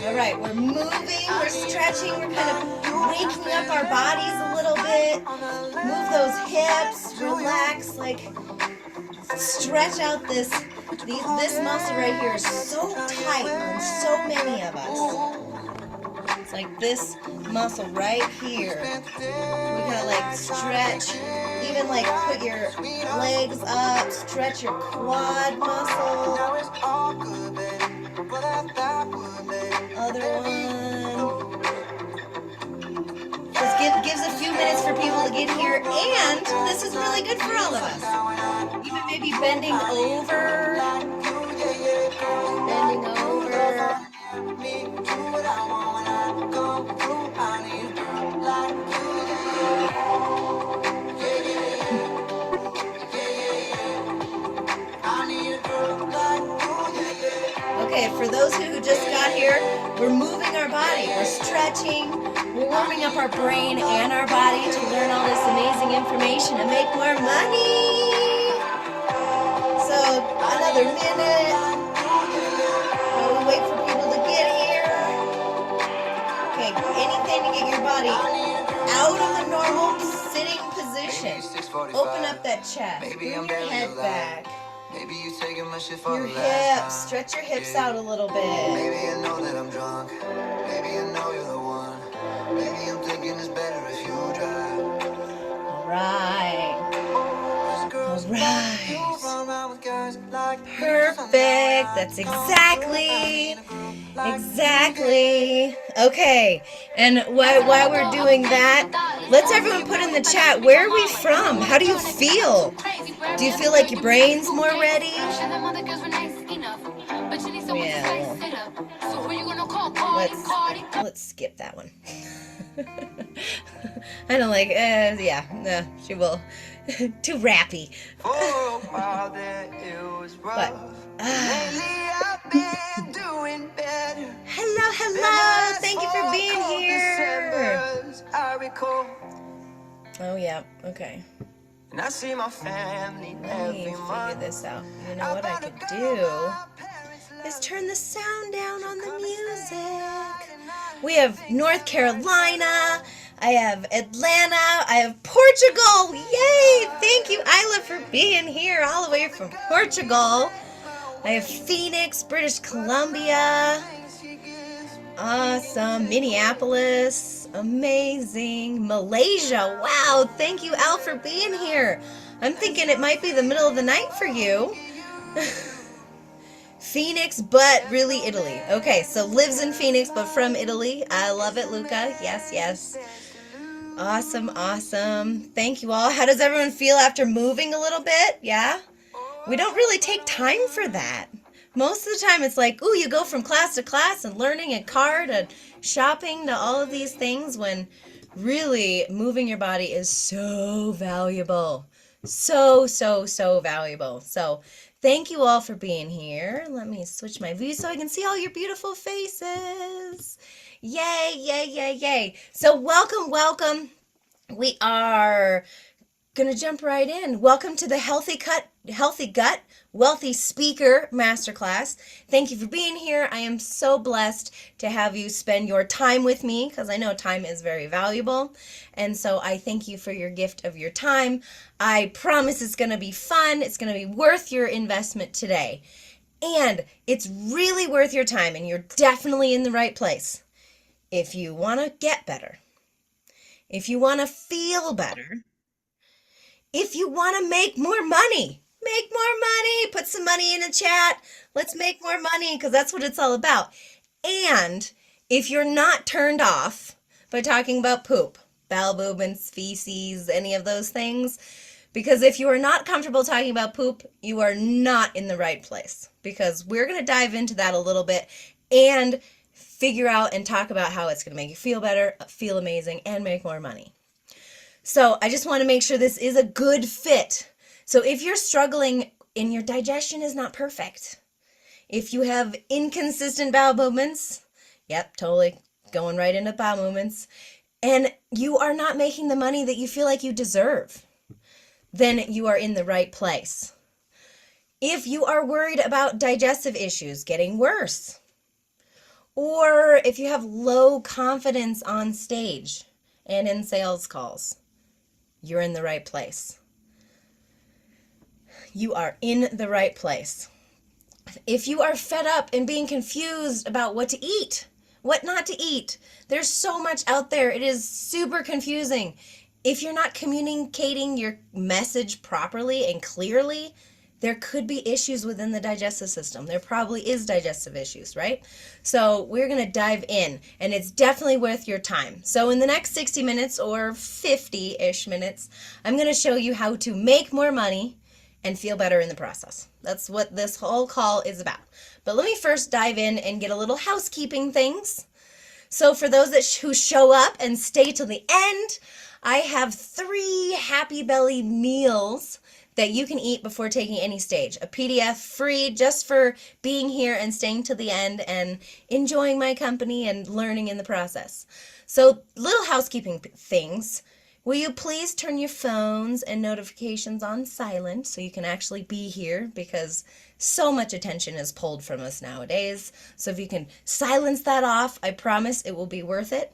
All right, we're moving, we're stretching, we're kind of waking up our bodies a little bit. Move those hips, relax, like stretch out this muscle right here is so tight on so many of us. It's like this muscle right here. We gotta like stretch, even like put your legs up, stretch your quad muscle. Other one. Just gives a few minutes for people to get here, and this is really good for all of us. Even maybe bending over. Bending over. Okay, for those who just got here, we're moving our body, we're stretching, we're warming up our brain and our body to learn all this amazing information and make more money. So, another minute while we wait for people to get here. Okay, anything to get your body out of the normal sitting position. Open up that chest, bring your head back. Maybe you taking my shit for your hips. Stretch your hips out a little bit. Maybe I know that I'm drunk. Maybe I know you're the one. Maybe I'm thinking it's better if you drive. All right. Perfect. That's exactly. Okay. And while we're doing that, let's everyone put in the chat, where are we from? How do you feel? Do you feel like your brain's more ready? Yeah. Let's skip that one. I don't like, yeah, no, she will. Too rappy. But, hello, thank you for being here. Oh, yeah, okay. And I see my family. Let me figure this out. You know what I could do is turn the sound down on the music. We have North Carolina. I have Atlanta. I have Portugal. Yay! Thank you, Isla, for being here all the way from Portugal. I have Phoenix, British Columbia. Awesome. Minneapolis. Amazing. Malaysia. Wow. Thank you, Al, for being here. I'm thinking it might be the middle of the night for you. Phoenix, but really Italy. Okay, so lives in Phoenix, but from Italy. I love it, Luca. Yes, yes. Awesome, awesome. Thank you all. How does everyone feel after moving a little bit? Yeah? We don't really take time for that. Most of the time it's like, ooh, you go from class to class and learning a car to shopping to all of these things, when really moving your body is so valuable. So valuable. So thank you all for being here. Let me switch my view so I can see all your beautiful faces. Yay, yay, yay, yay. So welcome. We are going to jump right in. Welcome to the Healthy Gut, Wealthy Speaker Masterclass. Thank you for being here. I am so blessed to have you spend your time with me, because I know time is very valuable. And so I thank you for your gift of your time. I promise it's going to be fun. It's going to be worth your investment today. And it's really worth your time, and you're definitely in the right place. If you want to get better, if you want to feel better, if you want to make more money, put some money in the chat. Let's make more money, because that's what it's all about. And if you're not turned off by talking about poop, bowel movements, feces, any of those things, because if you are not comfortable talking about poop, you are not in the right place, because we're going to dive into that a little bit and figure out and talk about how it's going to make you feel better, feel amazing, and make more money. So I just want to make sure this is a good fit. So if you're struggling and your digestion is not perfect, if you have inconsistent bowel movements, yep, totally going right into bowel movements, and you are not making the money that you feel like you deserve, then you are in the right place. If you are worried about digestive issues getting worse, or if you have low confidence on stage and in sales calls, you're in the right place. You are in the right place. If you are fed up and being confused about what to eat, what not to eat, there's so much out there. It is super confusing. If you're not communicating your message properly and clearly, there could be issues within the digestive system. There probably is digestive issues, right? So we're going to dive in, and it's definitely worth your time. So in the next 60 minutes or 50-ish minutes, I'm going to show you how to make more money and feel better in the process. That's what this whole call is about. But let me first dive in and get a little housekeeping things. So for those who show up and stay till the end, I have 3 Happy Belly meals that you can eat before taking any stage. A PDF free just for being here and staying to the end and enjoying my company and learning in the process. So little housekeeping things. Will you please turn your phones and notifications on silent so you can actually be here, because so much attention is pulled from us nowadays. So if you can silence that off, I promise it will be worth it.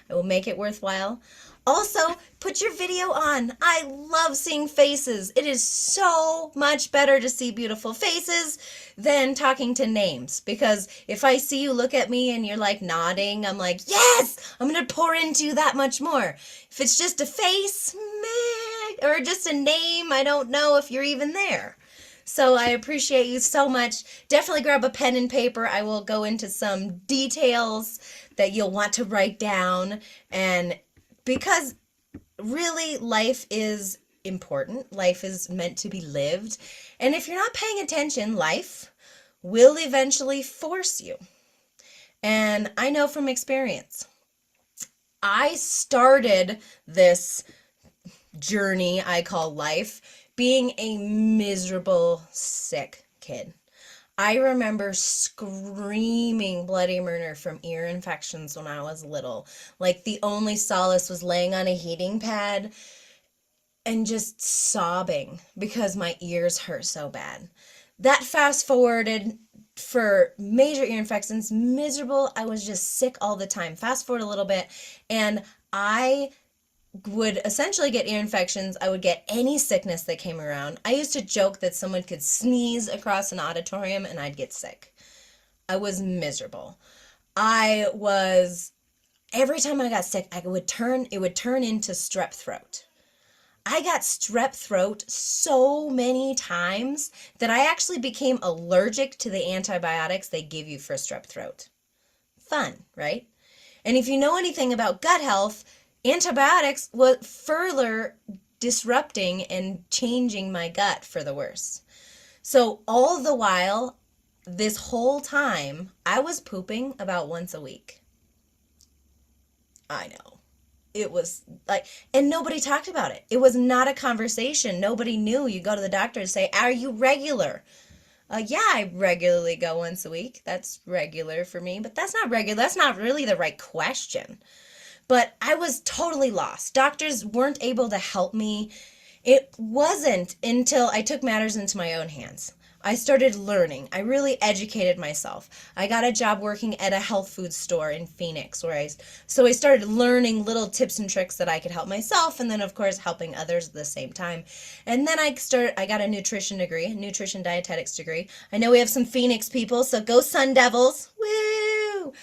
I will make it worthwhile. Also, put your video on. I love seeing faces. It is so much better to see beautiful faces than talking to names, because if I see you look at me and you're like nodding, I'm like, yes, I'm going to pour into you that much more. If it's just a face, meh, or just a name, I don't know if you're even there. So I appreciate you so much. Definitely grab a pen and paper. I will go into some details that you'll want to write down, and because really life is important. Life is meant to be lived. And if you're not paying attention, life will eventually force you. And I know from experience. I started this journey I call life being a miserable, sick kid. I remember screaming bloody murder from ear infections when I was little. Like the only solace was laying on a heating pad and just sobbing because my ears hurt so bad. That fast forwarded for major ear infections, miserable. I was just sick all the time. Fast forward a little bit, and I would essentially get ear infections. I would get any sickness that came around. I used to joke that someone could sneeze across an auditorium and I'd get sick. I was miserable. Every time I got sick, it would turn into strep throat. I got strep throat so many times that I actually became allergic to the antibiotics they give you for strep throat. Fun, right? And if you know anything about gut health, antibiotics were further disrupting and changing my gut for the worse. So all the while, this whole time, I was pooping about once a week. I know. It was like, and nobody talked about it. It was not a conversation. Nobody knew. You go to the doctor and say, are you regular? Yeah, I regularly go once a week. That's regular for me, but that's not regular. That's not really the right question. But I was totally lost. Doctors weren't able to help me. It wasn't until I took matters into my own hands. I started learning. I really educated myself. I got a job working at a health food store in Phoenix, so I started learning little tips and tricks that I could help myself, and then of course helping others at the same time. And then I got a nutrition dietetics degree. I know we have some Phoenix people, so go Sun Devils. Woo!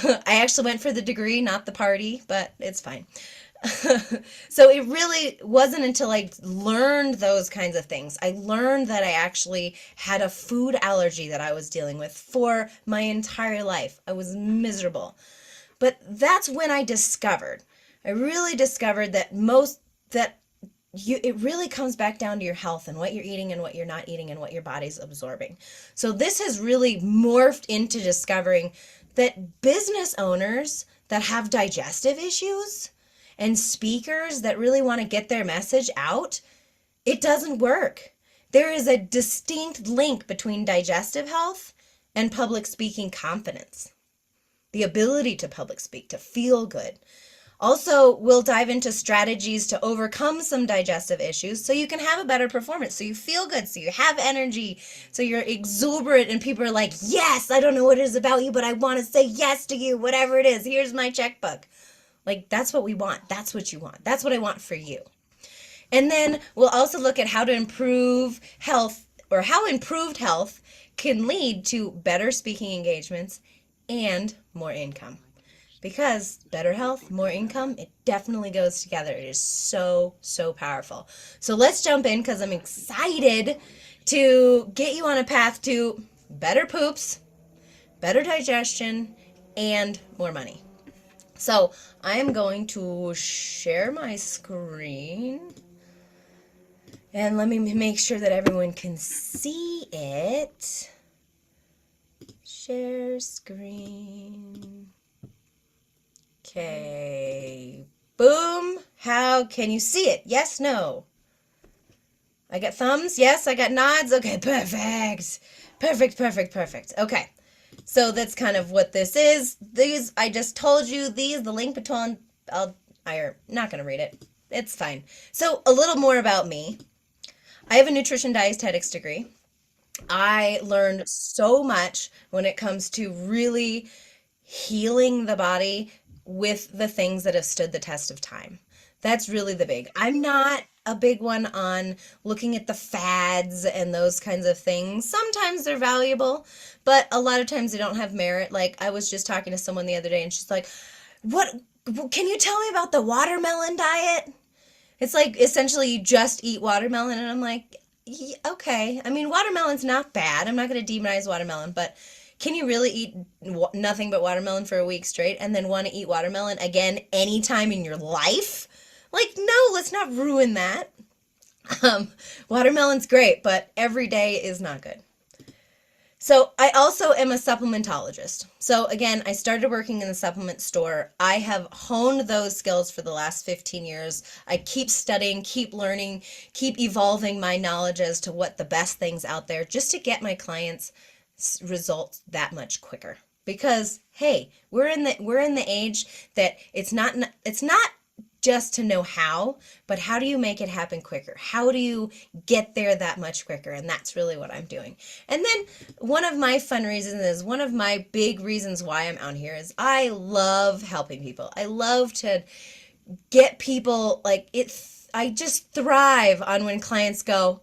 I actually went for the degree, not the party, but it's fine. So it really wasn't until I learned those kinds of things. I learned that I actually had a food allergy that I was dealing with for my entire life. I was miserable. But that's when I really discovered that it really comes back down to your health and what you're eating and what you're not eating and what your body's absorbing. So this has really morphed into discovering that business owners that have digestive issues and speakers that really want to get their message out, it doesn't work. There is a distinct link between digestive health and public speaking confidence. The ability to public speak, to feel good. Also, we'll dive into strategies to overcome some digestive issues so you can have a better performance, so you feel good, so you have energy, so you're exuberant, and people are like, yes, I don't know what it is about you, but I want to say yes to you, whatever it is. Here's my checkbook. Like, that's what we want. That's what you want. That's what I want for you. And then we'll also look at how to improve health, or how improved health can lead to better speaking engagements and more income. Because better health, more income, it definitely goes together. It is so, so powerful. So let's jump in because I'm excited to get you on a path to better poops, better digestion, and more money. So I am going to share my screen. And let me make sure that everyone can see it. Share screen. Okay. Boom. How can you see it? Yes, no. I got thumbs. Yes, I got nods. Okay, perfect. Perfect. Okay. So that's kind of what this is. These, I just told you, the link between, I'm not going to read it. It's fine. So a little more about me. I have a nutrition dietetics degree. I learned so much when it comes to really healing the body with the things that have stood the test of time. That's really the big. I'm not a big one on looking at the fads and those kinds of things. Sometimes they're valuable, but a lot of times they don't have merit. Like, I was just talking to someone the other day and she's like, "What can you tell me about the watermelon diet?" It's like essentially you just eat watermelon, and I'm like, okay. I mean, watermelon's not bad. I'm not going to demonize watermelon, but can you really eat nothing but watermelon for a week straight and then want to eat watermelon again anytime in your life? Like, no, let's not ruin that. Watermelon's great, but every day is not good. So I also am a supplementologist. So again, I started working in the supplement store. I have honed those skills for the last 15 years. I keep studying, keep learning, keep evolving my knowledge as to what the best things out there, just to get my clients results that much quicker. Because hey, we're in the age that it's not just to know how, but how do you make it happen quicker? How do you get there that much quicker? And that's really what I'm doing. And then one of my fun reasons is, one of my big reasons why I'm out here is I love helping people. I love to get people, like, I just thrive on when clients go,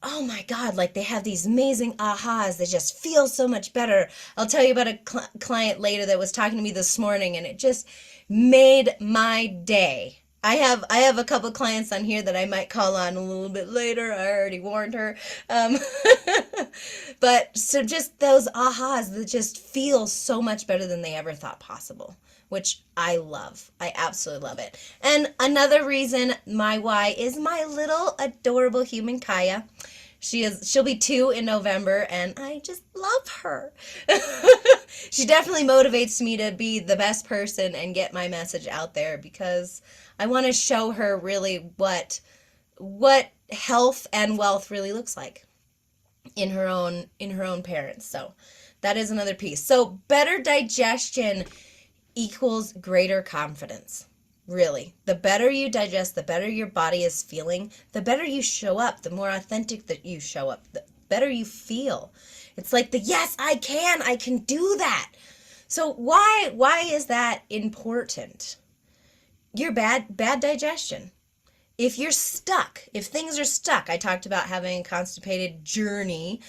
oh my God, like they have these amazing ahas. They just feel so much better. I'll tell you about a client later that was talking to me this morning, and it just made my day. I have a couple clients on here that I might call on a little bit later. I already warned her. But so just those ahas that just feel so much better than they ever thought possible, which I love. I absolutely love it. And another reason, my why, is my little adorable human Kaya. She'll be 2 in November, and I just love her. She definitely motivates me to be the best person and get my message out there, because I want to show her really what health and wealth really looks like in her own parents. So that is another piece. So better digestion equals greater confidence. Really, the better you digest, the better your body is feeling, the better you show up, the more authentic that you show up, the better you feel. It's like yes, I can do that. So why is that important? Your bad digestion. If you're stuck, if things are stuck, I talked about having a constipated journey.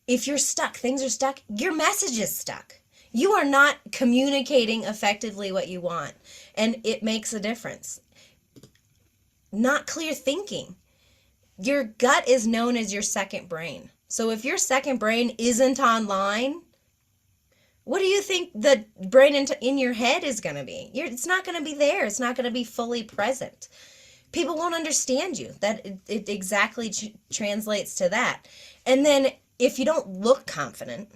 If you're stuck, things are stuck, your message is stuck. You are not communicating effectively what you want, and it makes a difference. Not clear thinking. Your gut is known as your second brain. So if your second brain isn't online, what do you think the brain in your head is going to be? It's not going to be there. It's not going to be fully present. People won't understand you. That it exactly translates to that. And then if you don't look confident,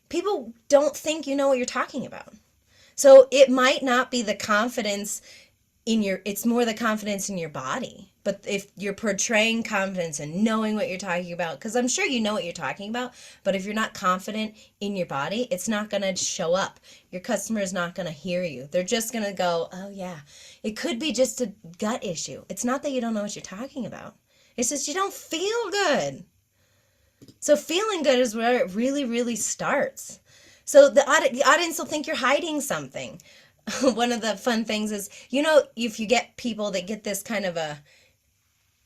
people don't think you know what you're talking about. So it might not be the confidence it's more the confidence in your body. But if you're portraying confidence and knowing what you're talking about, because I'm sure you know what you're talking about, but if you're not confident in your body, it's not going to show up. Your customer is not going to hear you. They're just going to go, oh yeah. It could be just a gut issue. It's not that you don't know what you're talking about. It's just you don't feel good. So feeling good is where it really, really starts. So the audience will think you're hiding something. One of the fun things is, if you get people that get this kind of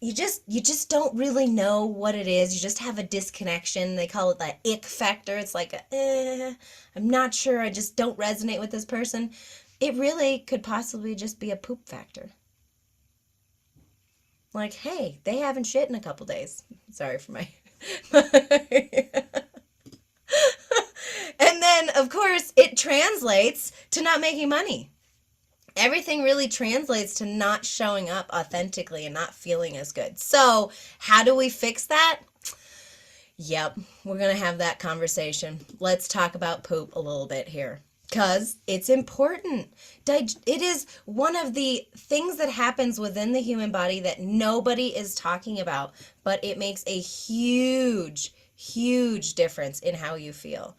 you just don't really know what it is. You just have a disconnection. They call it the ick factor. It's like, I'm not sure. I just don't resonate with this person. It really could possibly just be a poop factor. Like, hey, they haven't shit in a couple days. Sorry for my... And then, of course, it translates to not making money. Everything really translates to not showing up authentically and not feeling as good. So, how do we fix that? Yep, we're going to have that conversation. Let's talk about poop a little bit here, because it's important. It is one of the things that happens within the human body that nobody is talking about, but it makes a huge, huge difference in how you feel.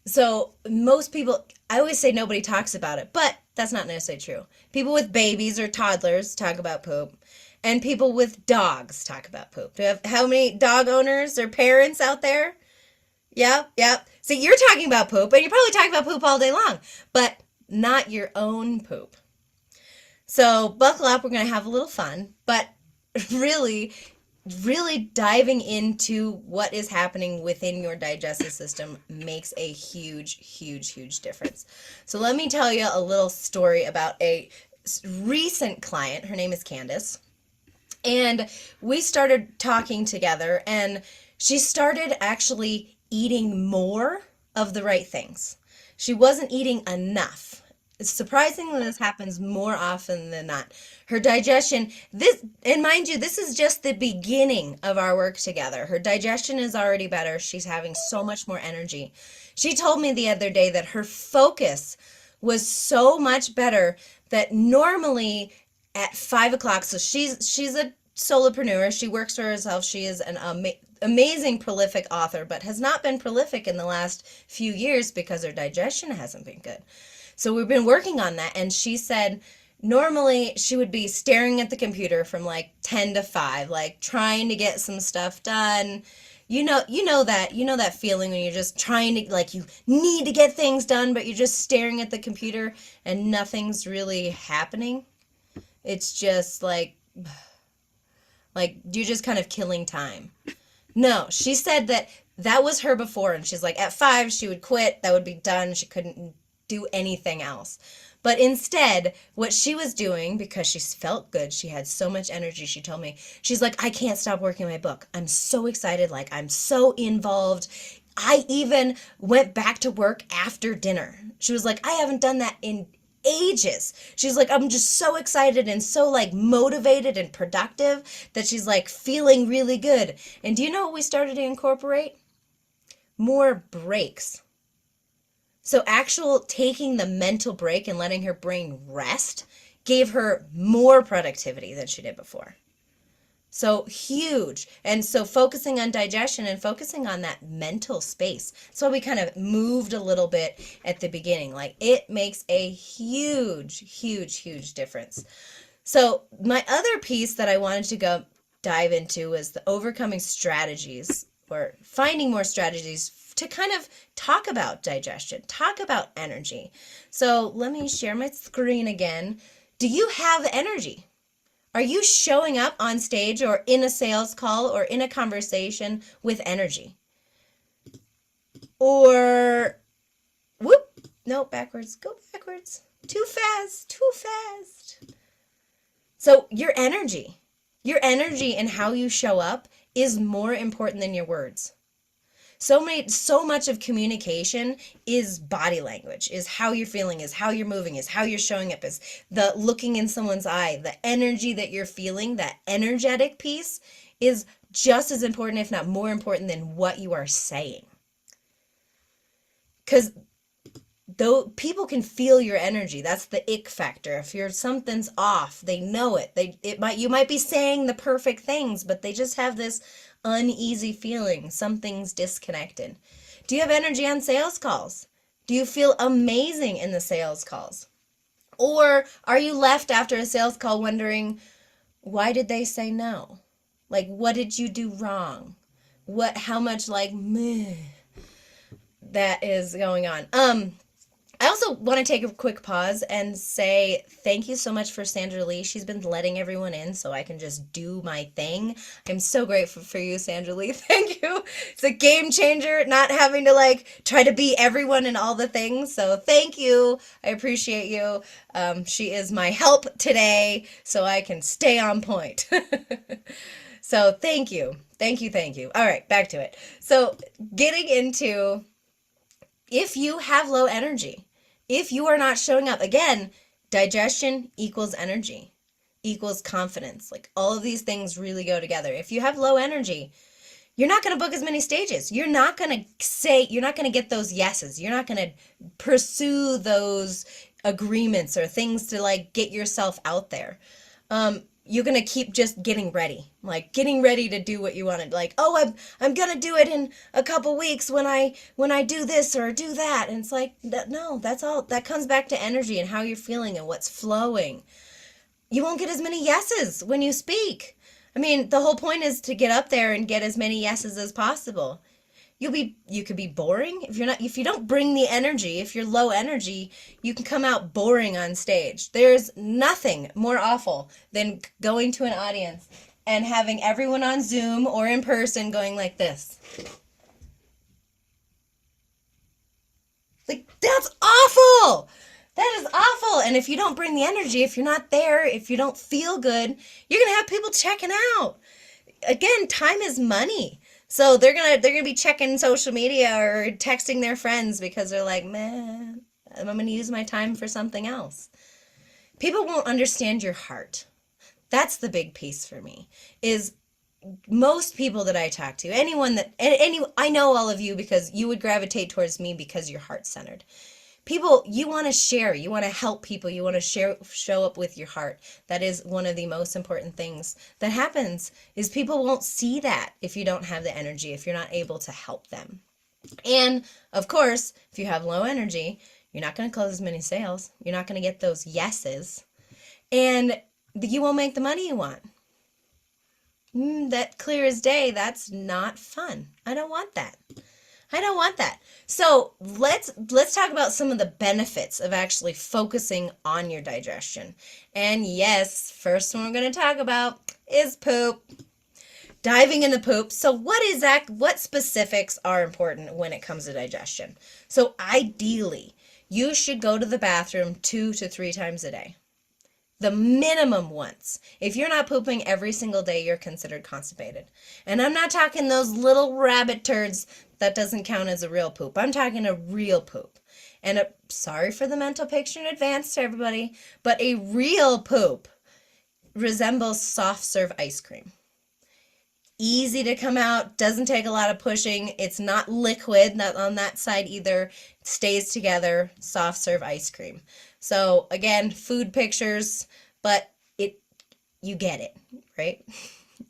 So most people, I always say nobody talks about it, but that's not necessarily true. People with babies or toddlers talk about poop, and people with dogs talk about poop. Do you have how many dog owners or parents out there? Yep. So you're talking about poop, and you're probably talking about poop all day long, but not your own poop. So buckle up, we're going to have a little fun, but really diving into what is happening within your digestive system makes a huge, huge, huge difference. So let me tell you a little story about a recent client. Her name is Candace. And we started talking together, and she started actually eating more of the right things. She wasn't eating enough. It's surprising that this happens more often than not. Her digestion, and mind you, this is just the beginning of our work together. Her digestion is already better. She's having so much more energy. She told me the other day that her focus was so much better that normally at 5 o'clock, so she's a solopreneur. She works for herself. She is an amazing prolific author, but has not been prolific in the last few years because her digestion hasn't been good. So we've been working on that, and she said normally she would be staring at the computer from like 10 to 5, like trying to get some stuff done. You know that feeling when you're just trying to, like, you need to get things done, but you're just staring at the computer and nothing's really happening. It's just like you're just kind of killing time. No, she said that was her before, and she's like, at 5 she would quit, that would be done, she couldn't do anything else. But instead, what she was doing, because she felt good, she had so much energy, she told me, she's like, I can't stop working on my book. I'm so excited, like I'm so involved. I even went back to work after dinner. She was like, I haven't done that in ages. She's like, I'm just so excited and so like motivated and productive that she's like feeling really good. And do you know what we started to incorporate? More breaks. So actual taking the mental break and letting her brain rest gave her more productivity than she did before. So huge. And so focusing on digestion and focusing on that mental space. So we kind of moved a little bit at the beginning. Like, it makes a huge, huge, huge difference. So my other piece that I wanted to go dive into was the overcoming strategies, or finding more strategies to kind of talk about digestion, talk about energy. So let me share my screen again. Do you have energy? Are you showing up on stage or in a sales call or in a conversation with energy? Or, whoop, no, backwards, go backwards. Too fast. So your energy and how you show up is more important than your words. So much of communication is body language, is how you're feeling, is how you're moving, is how you're showing up, is the looking in someone's eye, the energy that you're feeling. That energetic piece is just as important, if not more important, than what you are saying. Because though people can feel your energy. That's the ick factor. If something's off, they know it. You might be saying the perfect things, but they just have this uneasy feeling. Something's disconnected. Do you have energy on sales calls? Do you feel amazing in the sales calls? Or are you left after a sales call wondering, why did they say no? Like, what did you do wrong? How much like meh that is going on? I also want to take a quick pause and say thank you so much for Sandra Lee. She's been letting everyone in so I can just do my thing. I'm so grateful for you, Sandra Lee. Thank you. It's a game changer, not having to like try to be everyone and all the things. So thank you. I appreciate you. She is my help today so I can stay on point. So thank you. Thank you. Thank you. All right, back to it. So getting into, if you have low energy, if you are not showing up, again, digestion equals energy, equals confidence. Like all of these things really go together. If you have low energy, you're not going to book as many stages. You're not going to get those yeses. You're not going to pursue those agreements or things to like get yourself out there. You're going to keep just getting ready to do what you wanted. Like, oh, I'm going to do it in a couple weeks when I do this or do that. And it's like, no, that's all. That comes back to energy and how you're feeling and what's flowing. You won't get as many yeses when you speak. I mean, the whole point is to get up there and get as many yeses as possible. You could be boring if you don't bring the energy. If you're low energy, you can come out boring on stage. There's nothing more awful than going to an audience and having everyone on Zoom or in person going like this. Like, that's awful. That is awful. And if you don't bring the energy, if you're not there, if you don't feel good, you're going to have people checking out. Again, time is money. So they're gonna be checking social media or texting their friends because they're like, man, I'm gonna use my time for something else. People won't understand your heart. That's the big piece for me. Is most people that I talk to, I know all of you because you would gravitate towards me because you're heart-centered. People, you want to share, you want to help people, you want to show up with your heart. That is one of the most important things that happens, is people won't see that if you don't have the energy, if you're not able to help them. And of course, if you have low energy, you're not going to close as many sales. You're not going to get those yeses. And you won't make the money you want. That clear as day, that's not fun. I don't want that. So let's talk about some of the benefits of actually focusing on your digestion. And yes, first one we're going to talk about is poop. Diving into poop. So what specifics are important when it comes to digestion? So ideally, you should go to the bathroom 2 to 3 times a day. The minimum once. If you're not pooping every single day, you're considered constipated. And I'm not talking those little rabbit turds. That doesn't count as a real poop. I'm talking a real poop. And sorry for the mental picture in advance to everybody, but a real poop resembles soft serve ice cream. Easy to come out, doesn't take a lot of pushing. It's not liquid, not on that side either. It stays together, soft serve ice cream. So again, food pictures, but you get it, right?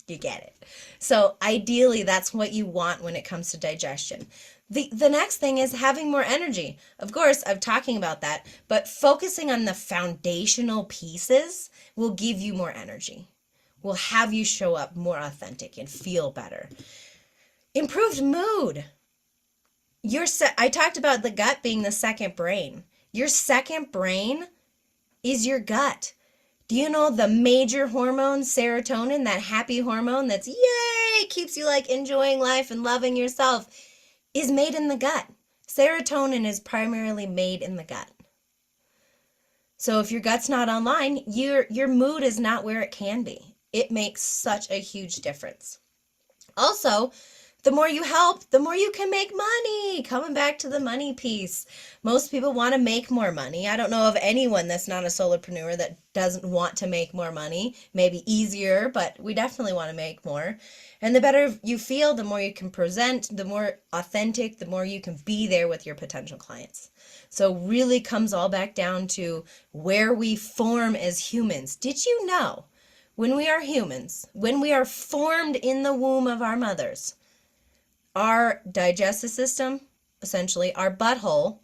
You get it. So ideally, that's what you want when it comes to digestion. The next thing is having more energy. Of course, I'm talking about that, but focusing on the foundational pieces will give you more energy, will have you show up more authentic and feel better. Improved mood. I talked about the gut being the second brain. Your second brain is your gut. Do you know the major hormone, serotonin, that happy hormone that's yay, keeps you like enjoying life and loving yourself, is made in the gut. Serotonin is primarily made in the gut. So if your gut's not online, your mood is not where it can be. It makes such a huge difference. Also, The more you help, the more you can make money. Coming back to the money piece. Most people want to make more money. I don't know of anyone that's not a solopreneur that doesn't want to make more money. Maybe easier, but we definitely want to make more. And the better you feel, the more you can present, the more authentic, the more you can be there with your potential clients. So really comes all back down to where we form as humans. Did you know when we are humans, when we are formed in the womb of our mothers, our digestive system, essentially our butthole,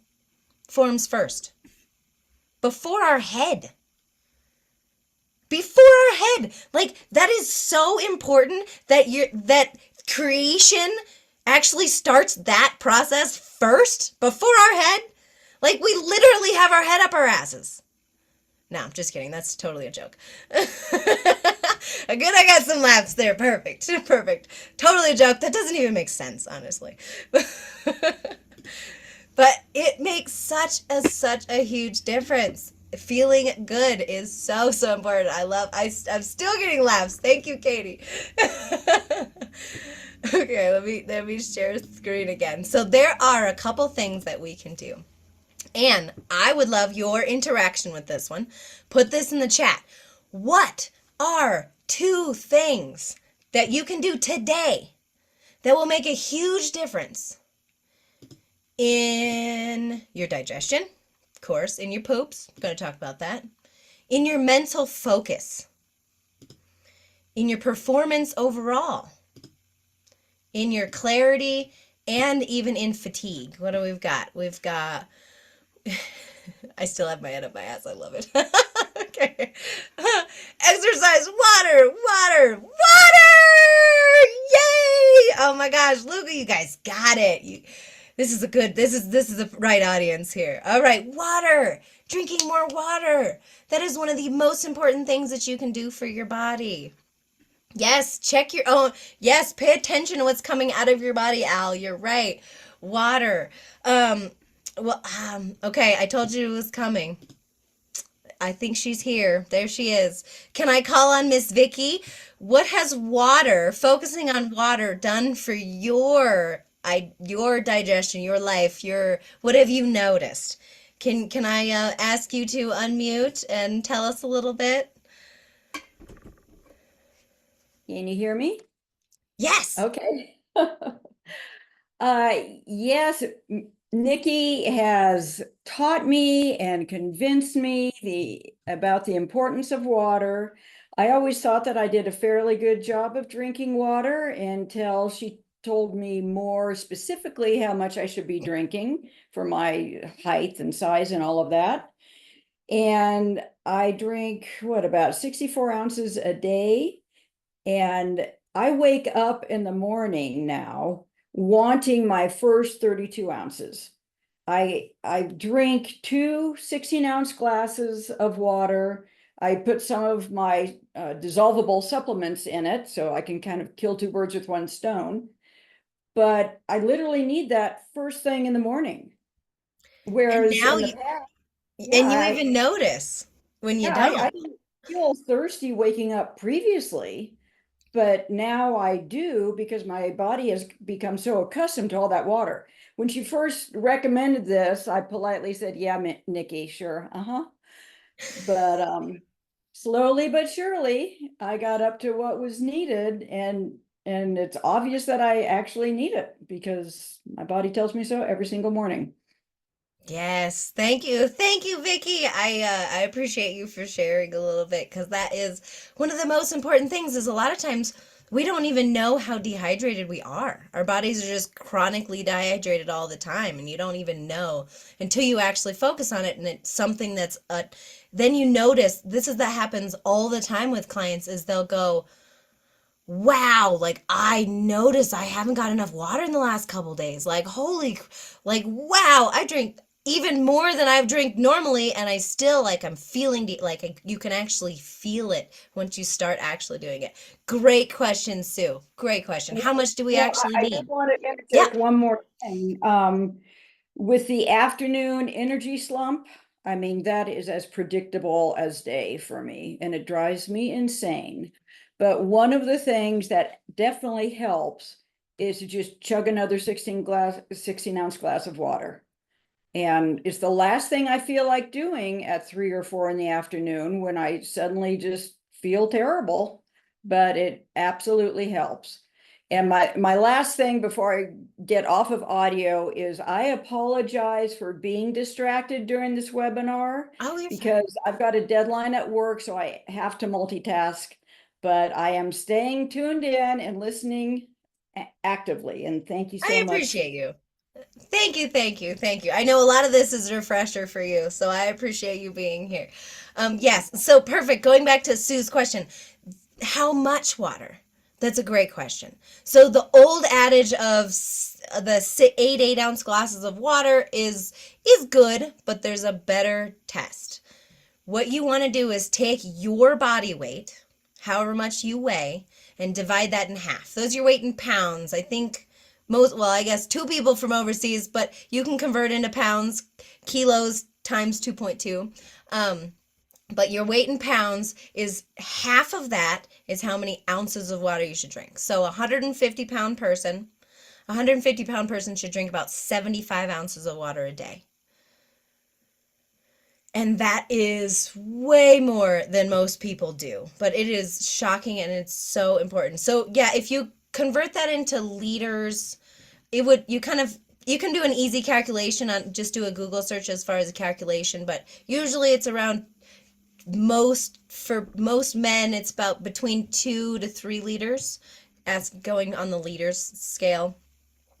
forms first before our head? Before our head. Like, that is so important that creation actually starts that process first before our head. Like, we literally have our head up our asses. No, I'm just kidding. That's totally a joke. Good, I got some laughs there. Perfect. Perfect. Totally a joke. That doesn't even make sense, honestly. But it makes such a huge difference. Feeling good is so important. I'm still getting laughs. Thank you, Katie. Okay, let me share screen again. So there are a couple things that we can do. And I would love your interaction with this one. Put this in the chat. What are 2 things that you can do today that will make a huge difference in your digestion, of course, in your poops? I'm going to talk about that. In your mental focus, in your performance overall, in your clarity, and even in fatigue. What do we've got? We've got I still have my head up my ass. I love it. Okay. Exercise, water. Yay! Oh my gosh, Luca, you guys got it. This is the right audience here. All right, water. Drinking more water. That is one of the most important things that you can do for your body. Yes, check your own. Yes, pay attention to what's coming out of your body, Al. You're right. Water. Okay, I told you it was coming. I think she's here. There she is. Can I call on Miss Vicky? What has water, focusing on water, done for your digestion, your life, what have you noticed? Can I ask you to unmute and tell us a little bit? Can you hear me? Yes. Okay. Yes, Nikki has taught me and convinced me about the importance of water. I always thought that I did a fairly good job of drinking water until she told me more specifically how much I should be drinking for my height and size and all of that. And I drink, about 64 ounces a day. And I wake up in the morning now wanting my first 32 ounces. I drink 2 16-ounce glasses of water. I put some of my dissolvable supplements in it so I can kind of kill 2 birds with 1 stone. But I literally need that first thing in the morning. And Whereas now in the you past, and you yeah, even notice when you I don't. didn't feel thirsty waking up previously. But now I do because my body has become so accustomed to all that water. When she first recommended this, I politely said, yeah, Nikki, sure. But slowly but surely, I got up to what was needed, and it's obvious that I actually need it because my body tells me so every single morning. Yes, thank you, Vicky. I appreciate you for sharing a little bit because that is one of the most important things. Is a lot of times we don't even know how dehydrated we are. Our bodies are just chronically dehydrated all the time, and you don't even know until you actually focus on it. And it's something then you notice that happens all the time with clients. Is they'll go, wow, like I notice I haven't got enough water in the last couple days. Like, like, wow, I drink even more than I've drank normally, and I still, like, I'm feeling you can actually feel it once you start actually doing it. Great question, Sue. Great question. How much do we Well, actually I just need? want to Yeah. interject one more thing. With the afternoon energy slump, I mean, that is as predictable as day for me, and it drives me insane. But one of the things that definitely helps is to just chug another 16 ounce glass of water. And it's the last thing I feel like doing at 3 or 4 in the afternoon when I suddenly just feel terrible, but it absolutely helps. And my last thing before I get off of audio is I apologize for being distracted during this webinar Oh, you're fine. because I've got a deadline at work, so I have to multitask, but I am staying tuned in and listening actively. And thank you I so much. appreciate you. Thank you, thank you, thank you. I know a lot of this is a refresher for you, so I appreciate you being here. Yes, so perfect. Going back to Sue's question, how much water? That's a great question. So the old adage of the 8 ounce glasses of water is good, but there's a better test. What you want to do is take your body weight, however much you weigh, and divide that in half. Those your weight in pounds. I think I guess 2 people from overseas, but you can convert into pounds, kilos times 2.2. But your weight in pounds is half of that is how many ounces of water you should drink. So a 150-pound person should drink about 75 ounces of water a day. And that is way more than most people do. But it is shocking and it's so important. So yeah, if you convert that into liters, you can do an easy calculation on, just do a Google search as far as a calculation, but usually it's around, for most men, it's about between 2 to 3 liters, as going on the liters scale,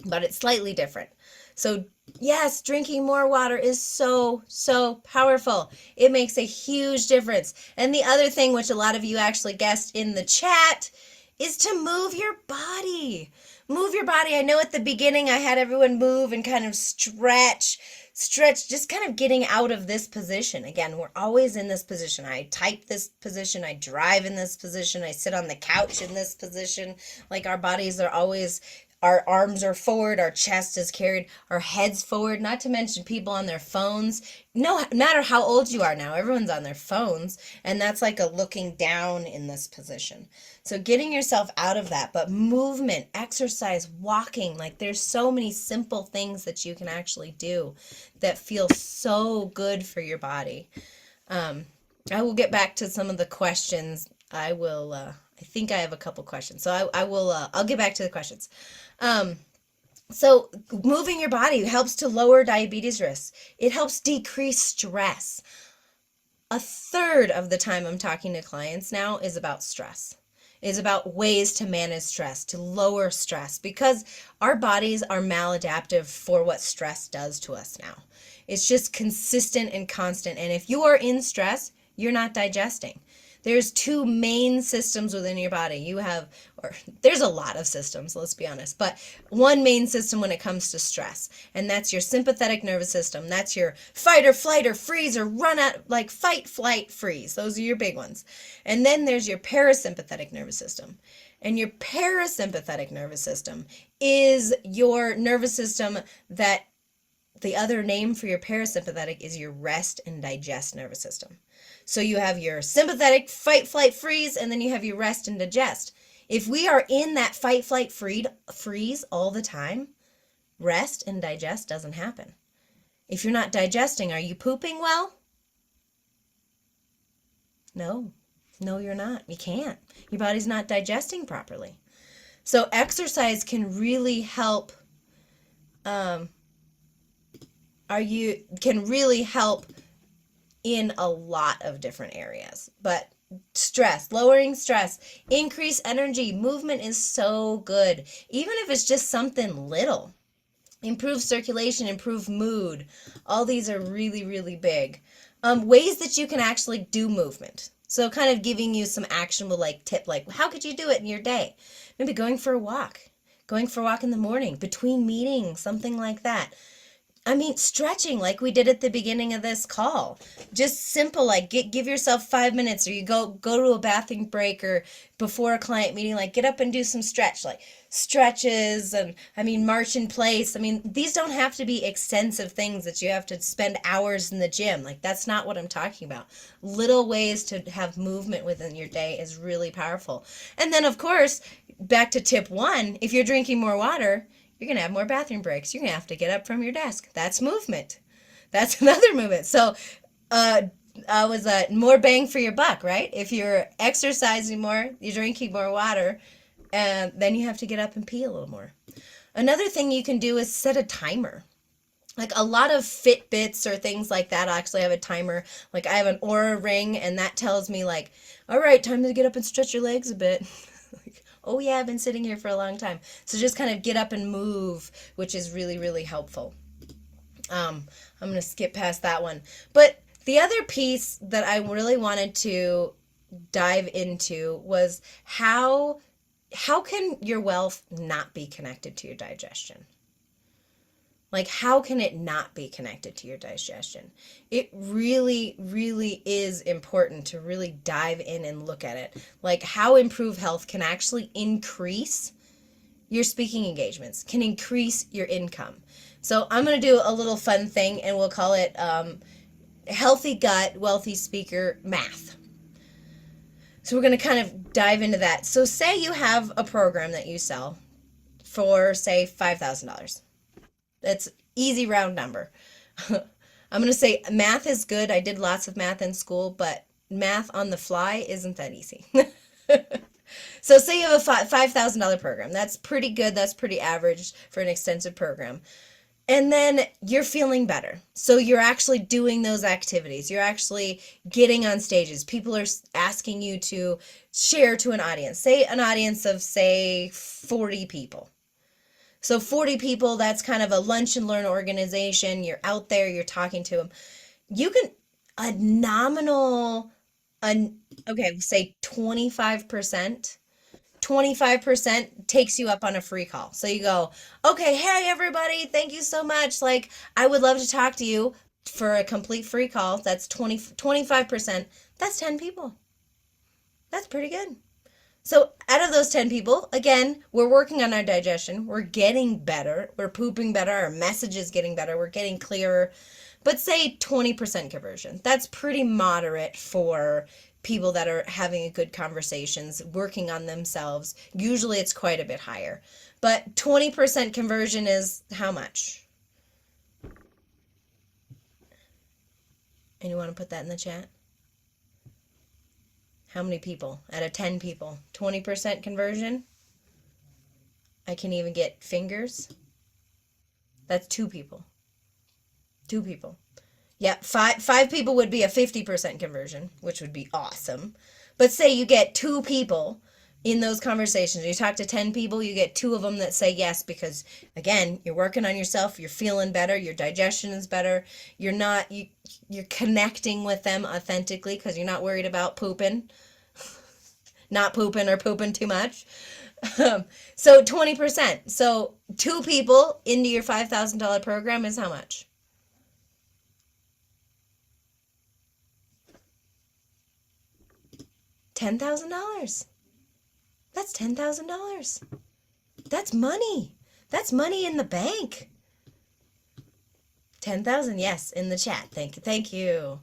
but it's slightly different. So yes, drinking more water is so, so powerful. It makes a huge difference. And the other thing, which a lot of you actually guessed in the chat, is to move your body. Move your body. I know at the beginning I had everyone move and kind of stretch, just kind of getting out of this position. Again, we're always in this position. I type this position, I drive in this position, I sit on the couch in this position. Like our bodies are always, our arms are forward, our chest is carried, our head's forward, not to mention people on their phones. No matter how old you are now, everyone's on their phones, and that's like a looking down in this position. So getting yourself out of that, but movement, exercise, walking, like there's so many simple things that you can actually do that feel so good for your body. I will get back to some of the questions. I think I have a couple questions. So I'll get back to the questions. So moving your body helps to lower diabetes risk. It helps decrease stress. A third of the time I'm talking to clients now is about stress. Is about ways to manage stress, to lower stress, because our bodies are maladaptive for what stress does to us now. It's just consistent and constant. And if you are in stress, you're not digesting. There's 2 main systems within your body. There's a lot of systems, let's be honest, but one main system when it comes to stress, and that's your sympathetic nervous system. That's your fight or flight or freeze or run out, like fight, flight, freeze. Those are your big ones. And then there's your parasympathetic nervous system. And your parasympathetic nervous system is your nervous system that the other name for your parasympathetic is your rest and digest nervous system. So you have your sympathetic fight, flight, freeze, and then you have your rest and digest. If we are in that fight, flight, freeze all the time, rest and digest doesn't happen. If you're not digesting, are you pooping well? No, you're not. You can't. Your body's not digesting properly. So exercise can really help. Can really help in a lot of different areas. But lowering stress, increase energy, movement is so good. Even if it's just something little. Improve circulation, improve mood. All these are really, really big. Ways that you can actually do movement. So kind of giving you some actionable tip, like how could you do it in your day? Maybe going for a walk in the morning, between meetings, something like that. I mean, stretching like we did at the beginning of this call. Just simple, like give yourself 5 minutes, or you go to a bathroom break, or before a client meeting, like get up and do some stretch, like stretches, and I mean march in place. I mean, these don't have to be extensive things that you have to spend hours in the gym. Like that's not what I'm talking about. Little ways to have movement within your day is really powerful. And then of course, back to tip 1, if you're drinking more water, you're going to have more bathroom breaks. You're going to have to get up from your desk. That's movement. That's another movement. So, uh, was more bang for your buck, right? If you're exercising more, you're drinking more water, and then you have to get up and pee a little more. Another thing you can do is set a timer. Like a lot of Fitbits or things like that actually have a timer. Like I have an Aura ring, and that tells me like, all right, time to get up and stretch your legs a bit. Like, oh yeah, I've been sitting here for a long time. So just kind of get up and move, which is really, really helpful. I'm going to skip past that one. But the other piece that I really wanted to dive into was how can your wealth not be connected to your digestion? Like, how can it not be connected to your digestion? It really, really is important to really dive in and look at it. Like, how improved health can actually increase your speaking engagements, can increase your income. So I'm going to do a little fun thing, and we'll call it healthy gut, wealthy speaker math. So we're going to kind of dive into that. So say you have a program that you sell for, say, $5,000. That's easy round number. I'm going to say math is good. I did lots of math in school, but math on the fly isn't that easy. So say you have a $5,000 program. That's pretty good. That's pretty average for an extensive program. And then you're feeling better. So you're actually doing those activities. You're actually getting on stages. People are asking you to share to an audience. Say an audience of, say, 40 people. So 40 people, that's kind of a lunch and learn organization. You're out there, you're talking to them. You can, a nominal, okay, say 25%. 25% takes you up on a free call. So you go, okay, hey everybody, thank you so much. Like, I would love to talk to you for a complete free call. That's 25%. That's 10 people. That's pretty good. So out of those 10 people, again, we're working on our digestion. We're getting better. We're pooping better. Our message is getting better. We're getting clearer. But say 20% conversion. That's pretty moderate for people that are having good conversations, working on themselves. Usually it's quite a bit higher. But 20% conversion is how much? And you want to put that in the chat? How many people? Out of 10 people. 20% conversion? I can even get fingers. That's 2 people. 2 people. Yeah, five people would be a 50% conversion, which would be awesome. But say you get 2 people in those conversations. You talk to 10 people, you get 2 of them that say yes because, again, you're working on yourself, you're feeling better, your digestion is better, you're connecting with them authentically because you're not worried about pooping, not pooping or pooping too much. So 20%. So 2 people into your $5,000 program is how much? $10,000. That's $10,000. That's money. That's money in the bank. 10,000, yes, in the chat. Thank you.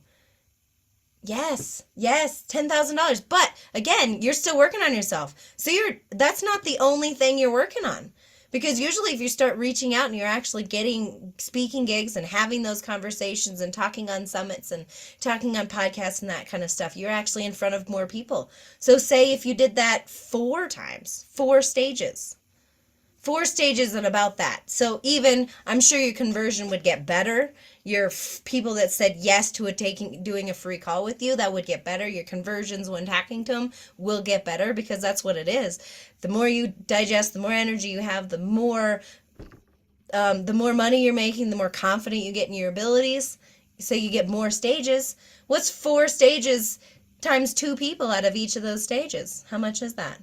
Yes, $10,000. But again, you're still working on yourself. So that's not the only thing you're working on. Because usually if you start reaching out and you're actually getting speaking gigs and having those conversations and talking on summits and talking on podcasts and that kind of stuff, you're actually in front of more people. So say if you did that 4 times, 4 stages. 4 stages and about that. So even, I'm sure your conversion would get better. Your people that said yes to doing a free call with you, that would get better. Your conversions when talking to them will get better because that's what it is. The more you digest, the more energy you have, the more money you're making, the more confident you get in your abilities. So you get more stages. What's 4 stages times 2 people out of each of those stages? How much is that?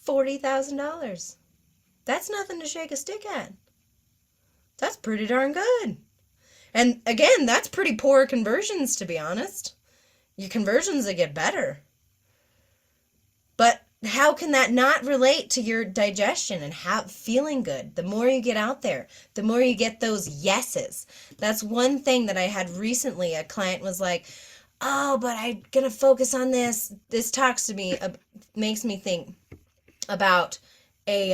$40,000. That's nothing to shake a stick at. pretty darn good. And again, that's pretty poor conversions, to be honest. Your conversions that get better. But how can that not relate to your digestion and feeling good? The more you get out there, the more you get those yeses. That's one thing that I had recently. A client was like, oh, but I'm going to focus on this. This talks to me, makes me think about a,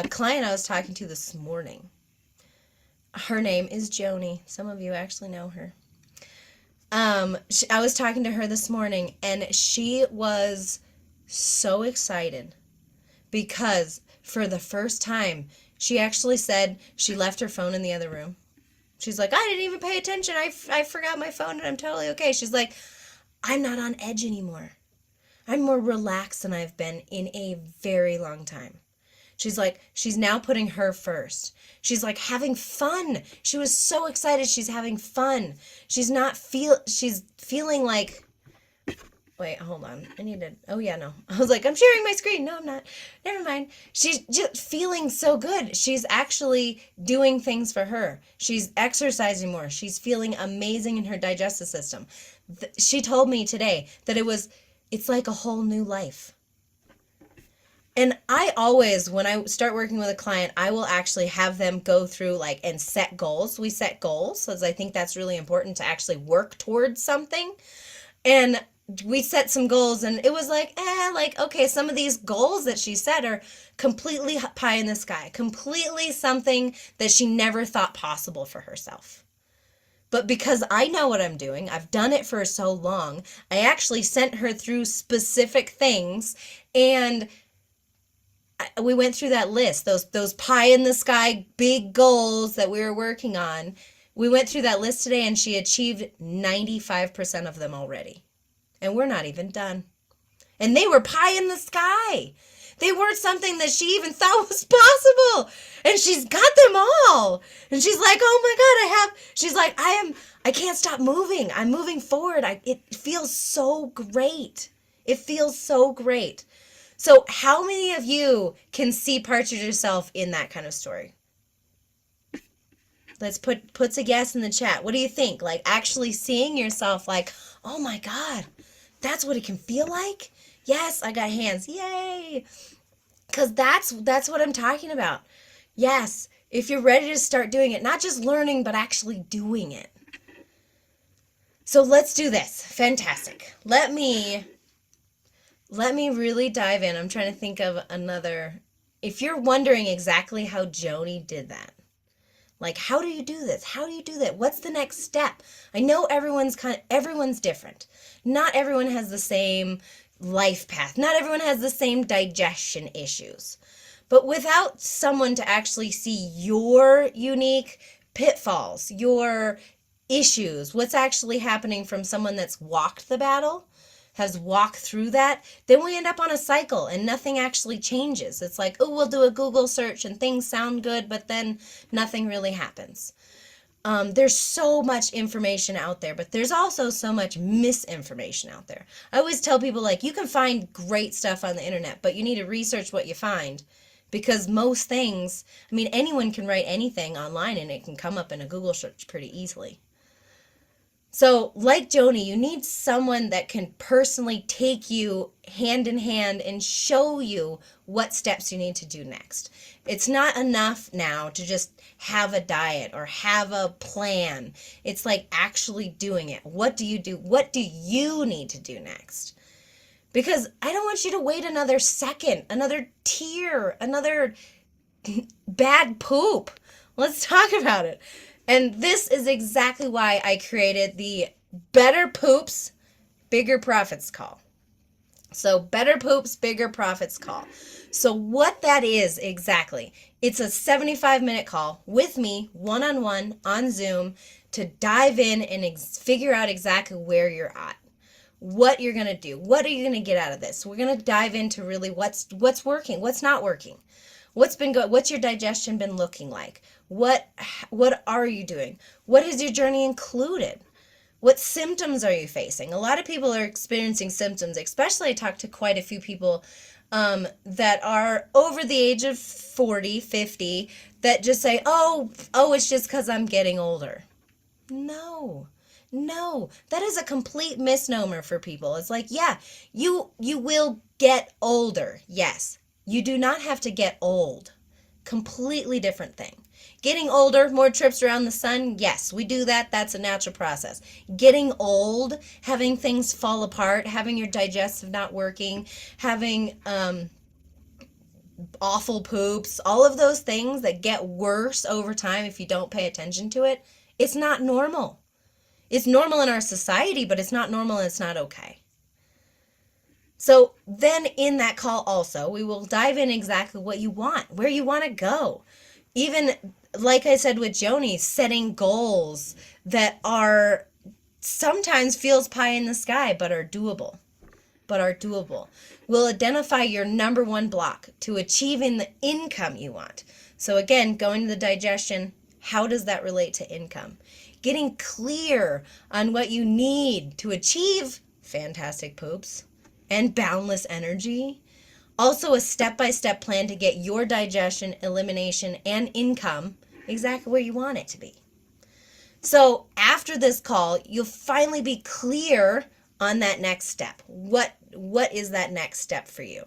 client I was talking to this morning. Her name is Joni. Some of you actually know her. I was talking to her this morning, and she was so excited because for the first time, she actually said she left her phone in the other room. She's like, I didn't even pay attention. I forgot my phone, and I'm totally okay. She's like, I'm not on edge anymore. I'm more relaxed than I've been in a very long time. She's like, she's now putting her first. She's like having fun. She was so excited. She's having fun. She's feeling like, wait, hold on. Oh yeah, no. I was like, I'm sharing my screen. No, I'm not. Never mind. She's just feeling so good. She's actually doing things for her. She's exercising more. She's feeling amazing in her digestive system. She told me today that it's like a whole new life. And I always, when I start working with a client, I will actually have them go through and set goals. We set goals because I think that's really important to actually work towards something. And we set some goals, and it was okay, some of these goals that she set are completely pie in the sky, completely something that she never thought possible for herself. But because I know what I'm doing, I've done it for so long, I actually sent her through specific things, and we went through that list, those pie in the sky big goals that we were working on. We went through that list today, and she achieved 95% of them already. And we're not even done. And they were pie in the sky. They weren't something that she even thought was possible. And she's got them all. And she's like, oh my God, she's like, I can't stop moving. I'm moving forward. It feels so great. It feels so great. So how many of you can see parts of yourself in that kind of story? Let's puts a guess in the chat. What do you think? Actually seeing yourself oh my God, that's what it can feel like? Yes, I got hands. Yay. Because that's what I'm talking about. Yes, if you're ready to start doing it, not just learning, but actually doing it. So let's do this. Fantastic. Let me really dive in. I'm trying to think of another. If you're wondering exactly how Joni did that, how do you do this? How do you do that? What's the next step? I know everyone's different. Not everyone has the same life path. Not everyone has the same digestion issues. But without someone to actually see your unique pitfalls, your issues, what's actually happening from someone that's walked the battle, has walked through that, then we end up on a cycle and nothing actually changes. It's like, oh, we'll do a Google search and things sound good, but then nothing really happens. There's so much information out there, but there's also so much misinformation out there. I always tell people, you can find great stuff on the internet, but you need to research what you find, because most things, anyone can write anything online and it can come up in a Google search pretty easily. So like Joni, you need someone that can personally take you hand in hand and show you what steps you need to do next. It's not enough now to just have a diet or have a plan. It's actually doing it. What do you do? What do you need to do next? Because I don't want you to wait another second, another tear, another bad poop. Let's talk about it. And this is exactly why I created the Better Poops, Bigger Profits call. So Better Poops, Bigger Profits call. So what that is exactly, it's a 75-minute call with me, one-on-one, on Zoom, to dive in and figure out exactly where you're at, what you're going to do, what are you going to get out of this. We're going to dive into really what's working, what's not working. What's been good? What's your digestion been looking like? What are you doing? What has your journey included? What symptoms are you facing? A lot of people are experiencing symptoms, especially I talked to quite a few people that are over the age of 40, 50 that just say, oh, it's just because I'm getting older. No, no, that is a complete misnomer for people. It's like, yeah, you will get older. Yes, you do not have to get old. Completely different thing. Getting older, more trips around the sun, yes, we do that. That's a natural process. Getting old, having things fall apart, having your digestive not working, having awful poops, all of those things that get worse over time if you don't pay attention to it, it's not normal. It's normal in our society, but it's not normal and it's not okay. So then in that call also, we will dive in exactly what you want, where you want to go. Even like I said with Joni, setting goals that are sometimes feels pie in the sky, but are doable. We'll identify your number one block to achieving the income you want. So again, going to the digestion, how does that relate to income? Getting clear on what you need to achieve fantastic poops and boundless energy. Also a step-by-step plan to get your digestion, elimination, and income exactly where you want it to be. So after this call, you'll finally be clear on that next step. What is that next step for you?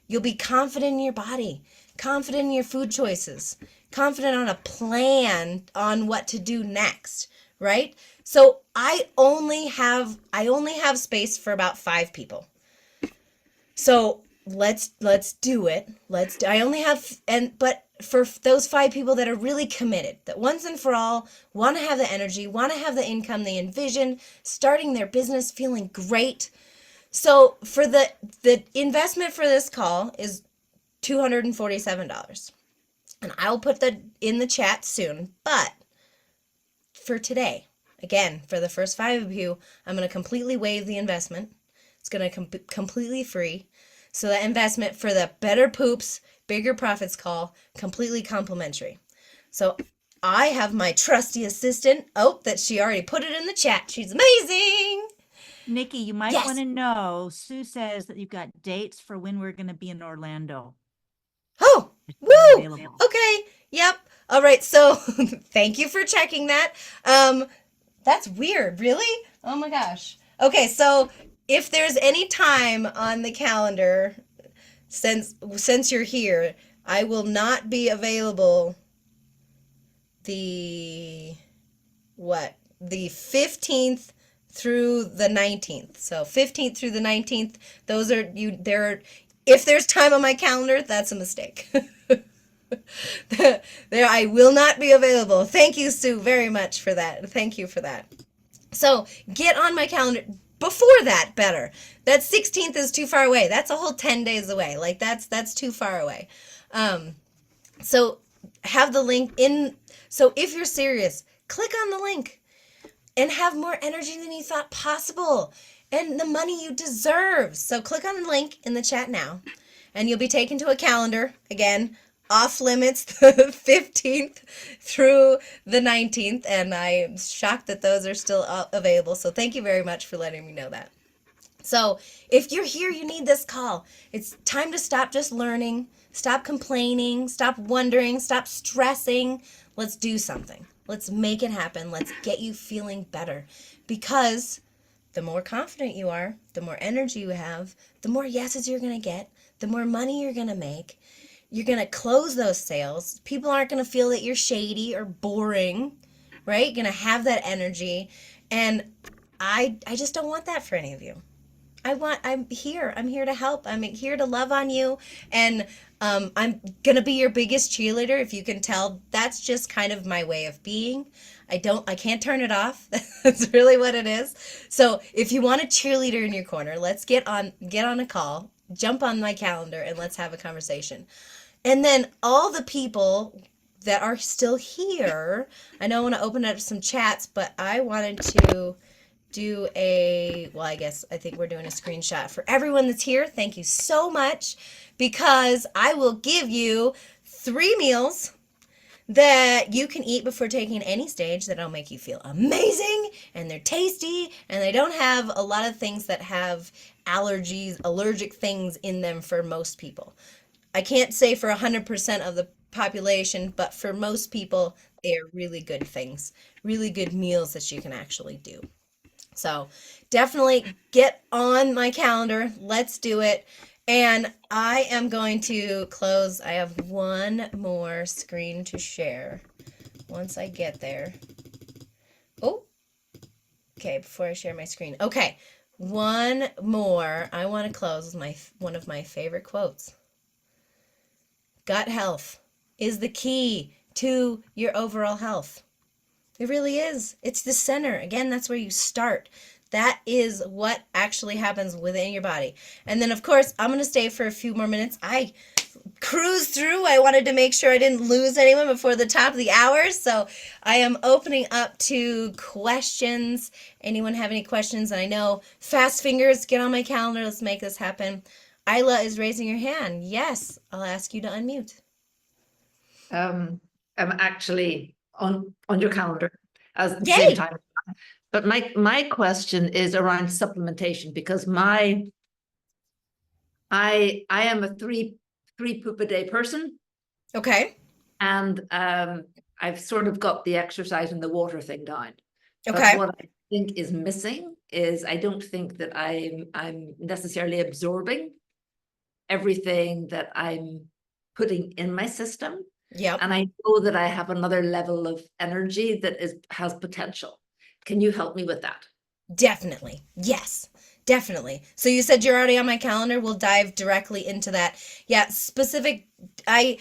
You'll be confident in your body, confident in your food choices, confident on a plan on what to do next, right? So I only have space for about 5 people. So let's do it. I only have, but for those 5 people that are really committed, that once and for all want to have the energy, want to have the income they envision, starting their business, feeling great. So for the investment for this call is $247. And I'll put that in the chat soon. But for today, again, for the first 5 of you, I'm going to completely waive the investment. It's going to completely free. So that investment for the Better Poops, Bigger Profits call, completely complimentary. So I have my trusty assistant. Oh, that she already put it in the chat. She's amazing. Nikki, you might Yes. want to know, Sue says that you've got dates for when we're going to be in Orlando. Oh, woo! Available. Okay, yep. All right, so thank you for checking that. That's weird, really? Oh my gosh. Okay, so if there's any time on the calendar, since you're here, I will not be available the 15th through the 19th. So 15th through the 19th, those are if there's time on my calendar, that's a mistake. There, I will not be available. Thank you, Sue, very much for that. Thank you for that. So get on my calendar before that, better. That 16th is too far away. That's a whole 10 days away. Like that's too far away. So have the link in. So if you're serious, click on the link and have more energy than you thought possible and the money you deserve. So click on the link in the chat now and you'll be taken to a calendar. Again, off limits the 15th through the 19th, and I'm shocked that those are still available. So thank you very much for letting me know that. So if you're here, you need this call. It's time to stop just learning, stop complaining, stop wondering, stop stressing. Let's do something. Let's make it happen. Let's get you feeling better, because the more confident you are, the more energy you have, the more yeses you're going to get, the more money you're going to make. You're going to close those sales. People aren't going to feel that you're shady or boring, right? You're going to have that energy. And I just don't want that for any of you. I'm here. I'm here to help. I'm here to love on you. And I'm going to be your biggest cheerleader. If you can tell, that's just kind of my way of being. I can't turn it off. That's really what it is. So if you want a cheerleader in your corner, let's get on a call, jump on my calendar, and let's have a conversation. And then all the people that are still here, I know I want to open up some chats, but I wanted to do I think we're doing a screenshot for everyone that's here. Thank you so much, because I will give you 3 meals that you can eat before taking any stage that'll make you feel amazing, and they're tasty, and they don't have a lot of things that have allergic things in them for most people. I can't say for 100% of the population, but for most people, they are really good things, really good meals that you can actually do. So definitely get on my calendar. Let's do it. And I am going to close. I have one more screen to share once I get there. Oh, okay, before I share my screen. Okay, one more. I want to close with one of my favorite quotes. Gut health is the key to your overall health. It really is. It's the center. Again, that's where you start. That is what actually happens within your body. And then, of course, I'm going to stay for a few more minutes. I cruised through. I wanted to make sure I didn't lose anyone before the top of the hour. So I am opening up to questions. Anyone have any questions? And I know fast fingers, get on my calendar. Let's make this happen. Isla is raising her hand. Yes, I'll ask you to unmute. I'm actually on your calendar at the same Yay! time. But my question is around supplementation, because I am a three poop a day person, Okay. and I've sort of got the exercise and the water thing down. But Okay. what I think is missing is I don't think that I'm necessarily absorbing everything that I'm putting in my system. Yep. And I know that I have another level of energy that has potential. Can you help me with that? Definitely. Yes, definitely. So you said you're already on my calendar. We'll dive directly into that. Yeah, specific. I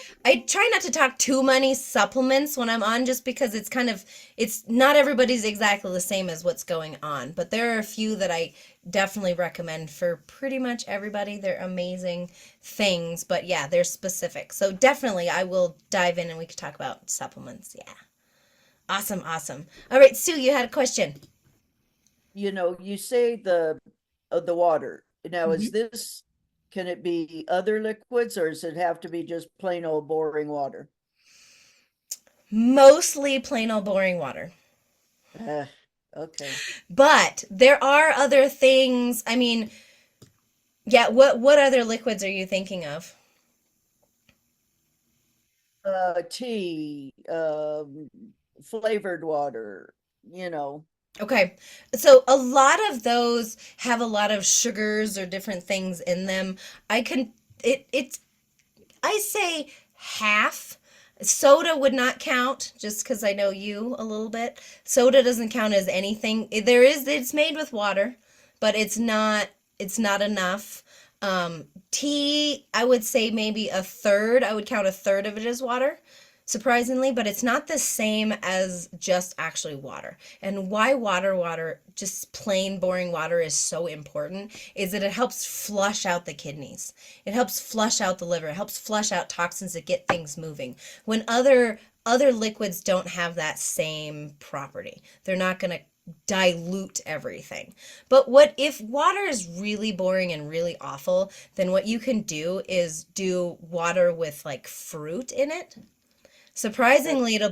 try not to talk too many supplements when I'm on, just because it's not everybody's exactly the same as what's going on. But there are a few that I definitely recommend for pretty much everybody. They're amazing things, but yeah, they're specific. So definitely I will dive in and we could talk about supplements. Yeah. Awesome, awesome. All right, Sue, you had a question. You say the water. Now, Mm-hmm. is this, can it be other liquids, or does it have to be just plain old boring water? Mostly plain old boring water. Okay. But there are other things. I mean, yeah, what other liquids are you thinking of? Tea, flavored water, Okay. So a lot of those have a lot of sugars or different things in them. It's I say half. Soda would not count, just because I know you a little bit. Soda doesn't count as anything. It's made with water, but it's not enough. Tea, I would say maybe a third. I would count a third of it as water, surprisingly, but it's not the same as just actually water. And why water, just plain boring water, is so important is that it helps flush out the kidneys. It helps flush out the liver. It helps flush out toxins that get things moving. When other liquids don't have that same property. They're not going to dilute everything. But what if water is really boring and really awful, then what you can do is do water with like fruit in it. Surprisingly, it'll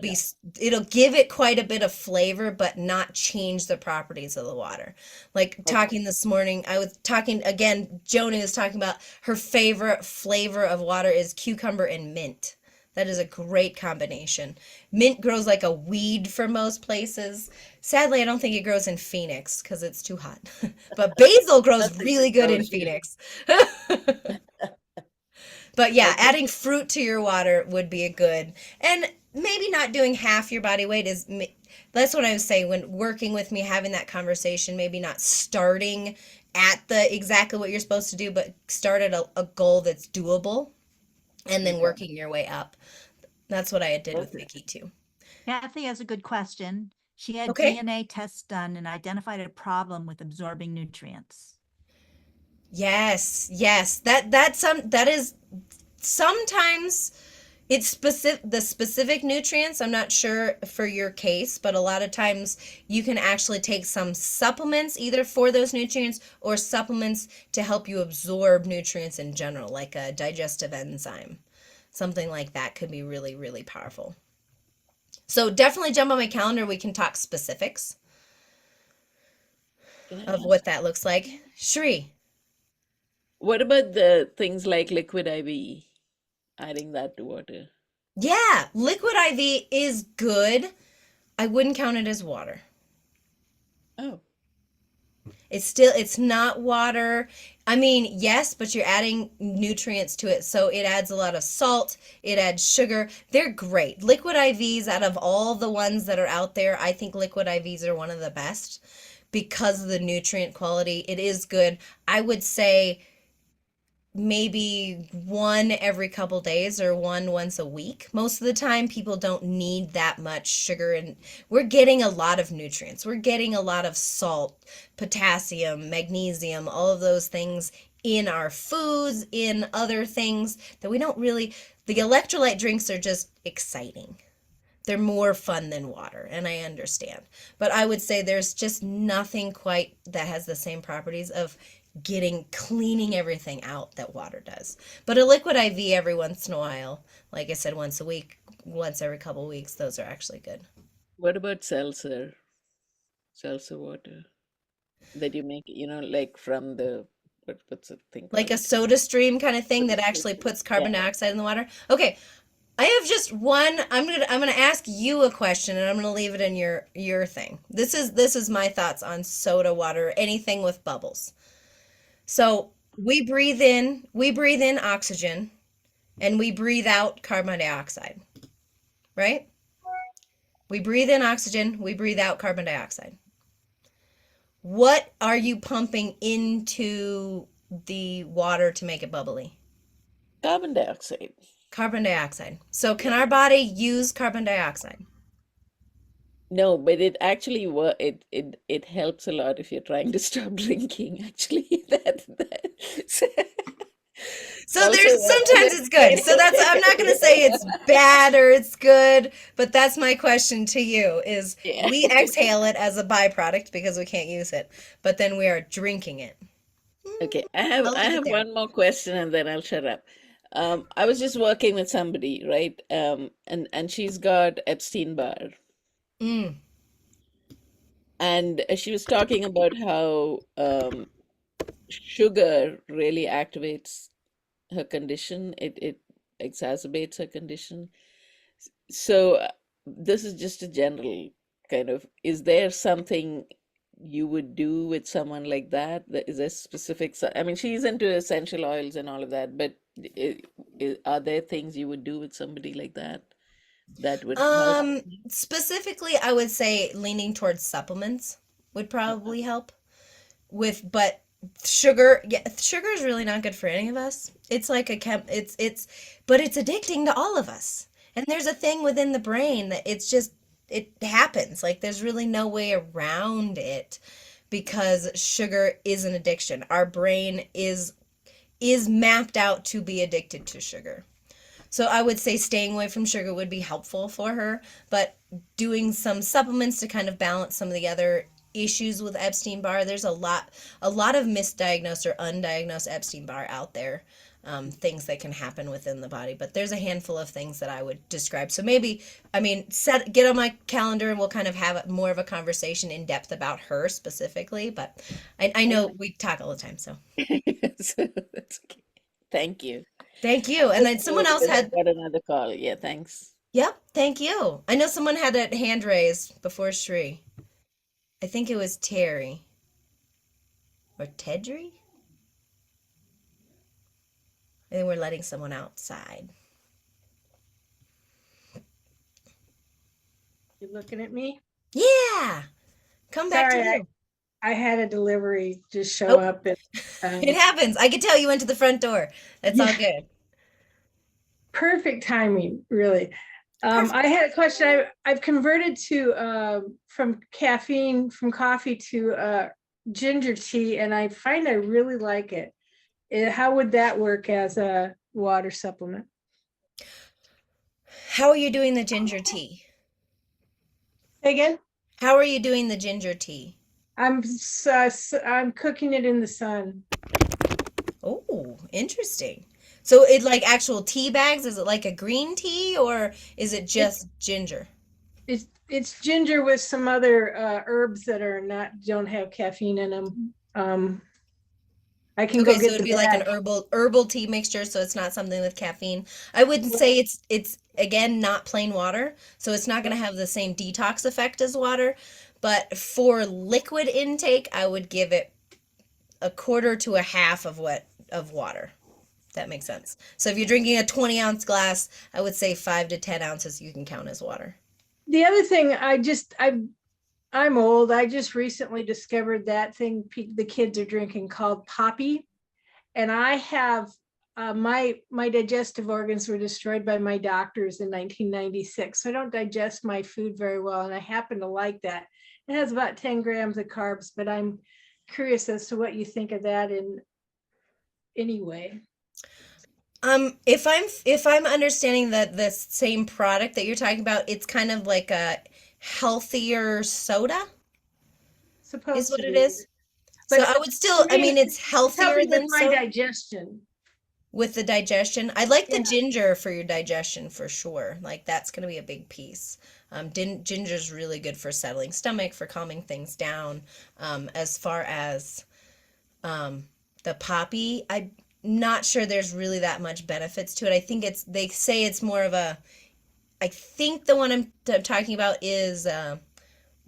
give it quite a bit of flavor, but not change the properties of the water. Like talking this morning, I was talking again, Joni was talking about her favorite flavor of water is cucumber and mint. That is a great combination. Mint grows like a weed for most places. Sadly, I don't think it grows in Phoenix because it's too hot. But basil grows really good in Phoenix. But yeah, adding fruit to your water would be a good, and maybe not doing half your body weight that's what I was saying when working with me, having that conversation, maybe not starting at the exactly what you're supposed to do, but start at a goal that's doable and then working your way up. That's what I did with Nikki too. Kathy has a good question. She had Okay. DNA tests done and identified a problem with absorbing nutrients. Yes, yes. That is sometimes it's the specific nutrients. I'm not sure for your case, but a lot of times you can actually take some supplements either for those nutrients or supplements to help you absorb nutrients in general, like a digestive enzyme. Something like that could be really, really powerful. So definitely jump on my calendar. We can talk specifics of what that looks like. Shri. What about the things like liquid IV? adding that to water. Yeah, liquid IV is good. I wouldn't count it as water. Oh, It's not water. I mean, yes, but you're adding nutrients to it. So it adds a lot of salt, it adds sugar. They're great. Liquid IVs, out of all the ones that are out there, I think liquid IVs are one of the best because of the nutrient quality. It is good. I would say maybe one every couple days or one once a week. Most of the time, people don't need that much sugar, and we're getting a lot of nutrients. We're getting a lot of salt, potassium, magnesium, all of those things in our foods, in other things that we don't really. The electrolyte drinks are just exciting. They're more fun than water, and I understand. But I would say there's just nothing quite that has the same properties of cleaning everything out that water does. But a liquid IV every once in a while, like I said, once a week, once every couple of weeks, those are actually good. what about seltzer water that you make, like from the, what's the thing Like a called? soda stream kind of thing that actually puts carbon Yeah. dioxide in the water. Okay, I have just one. I'm gonna ask you a question, and I'm gonna leave it in your thing. This is my thoughts on soda water, anything with bubbles. So we breathe in oxygen, and we breathe out carbon dioxide, right? We breathe in oxygen, we breathe out carbon dioxide. What are you pumping into the water to make it bubbly? Carbon dioxide. Carbon dioxide. So can our body use carbon dioxide? No, but it actually it helps a lot if you're trying to stop drinking, actually. So Also, there's sometimes it's good. So that's I'm not going to say it's bad or it's good, but that's my question to you is yeah. we exhale it as a byproduct because we can't use it, but then we are drinking it. Okay, I I'll leave it have there. one more question and then I'll shut up. I was just working with somebody, right? And she's got Epstein-Barr, Mm. and she was talking about how sugar really activates her condition. It exacerbates her condition. So this is just a general kind of, is there something you would do with someone like that? Is there specific, I mean, she's into essential oils and all of that, but are there things you would do with somebody like that that would help? Specifically, I would say leaning towards supplements would probably help but sugar, yeah, sugar is really not good for any of us. It's like but it's addicting to all of us. And there's a thing within the brain that it happens. Like there's really no way around it because sugar is an addiction. Our brain is mapped out to be addicted to sugar. So I would say staying away from sugar would be helpful for her, but doing some supplements to kind of balance some of the other issues with Epstein-Barr. There's a lot of misdiagnosed or undiagnosed Epstein-Barr out there, things that can happen within the body. But there's a handful of things that I would describe. So maybe, I mean, get on my calendar and we'll kind of have more of a conversation in depth about her specifically. But I know we talk all the time, so. So that's okay. Thank you. Thank you. And then someone else Because had. I've got another call. Yeah, thanks. Yep, thank you. I know someone had a hand raised before Shri. I think it was Terry. Or Tedry? I think we're letting someone outside. You looking at me? Yeah! Come back to Sorry, you. I had a delivery just show Oh. up and It happens. I could tell you went to the front door. That's all Yeah. good. perfect timing, really. Perfect. I had a question. I've converted to from coffee to ginger tea, and I find I really like it. How would that work as a water supplement? How are you doing the ginger tea? Say again? How are you doing the ginger tea? I'm cooking it in the sun. Oh, interesting. So it like actual tea bags? Is it like a green tea or is it just ginger? It's ginger with some other herbs that don't have caffeine in them. I can Okay, go so get it'd the be like an bag. herbal tea mixture, so it's not something with caffeine. I wouldn't say it's again not plain water, so it's not going to have the same detox effect as water, but for liquid intake, I would give it a quarter to a half of water. If that makes sense. So if you're drinking a 20-ounce glass, I would say 5 to 10 ounces you can count as water. The other thing, I'm old. I just recently discovered that thing the kids are drinking called poppy. And I have my digestive organs were destroyed by my doctors in 1996. So I don't digest my food very well. And I happen to like that. It has about 10 grams of carbs, but I'm curious as to what you think of that in any way. If I'm understanding that the same product that you're talking about, it's kind of like a healthier soda, is Supposed what to it be. is. So But I would for still, I me, mean, it's it's healthier helping with than my soda digestion. with the digestion. I like the Yeah. ginger for your digestion for sure. Like that's going to be a big piece. Ginger's really good for settling stomach, for calming things down. As far as the poppy, I'm not sure there's really that much benefits to it. I think they say it's more of a, I think the one I'm talking about is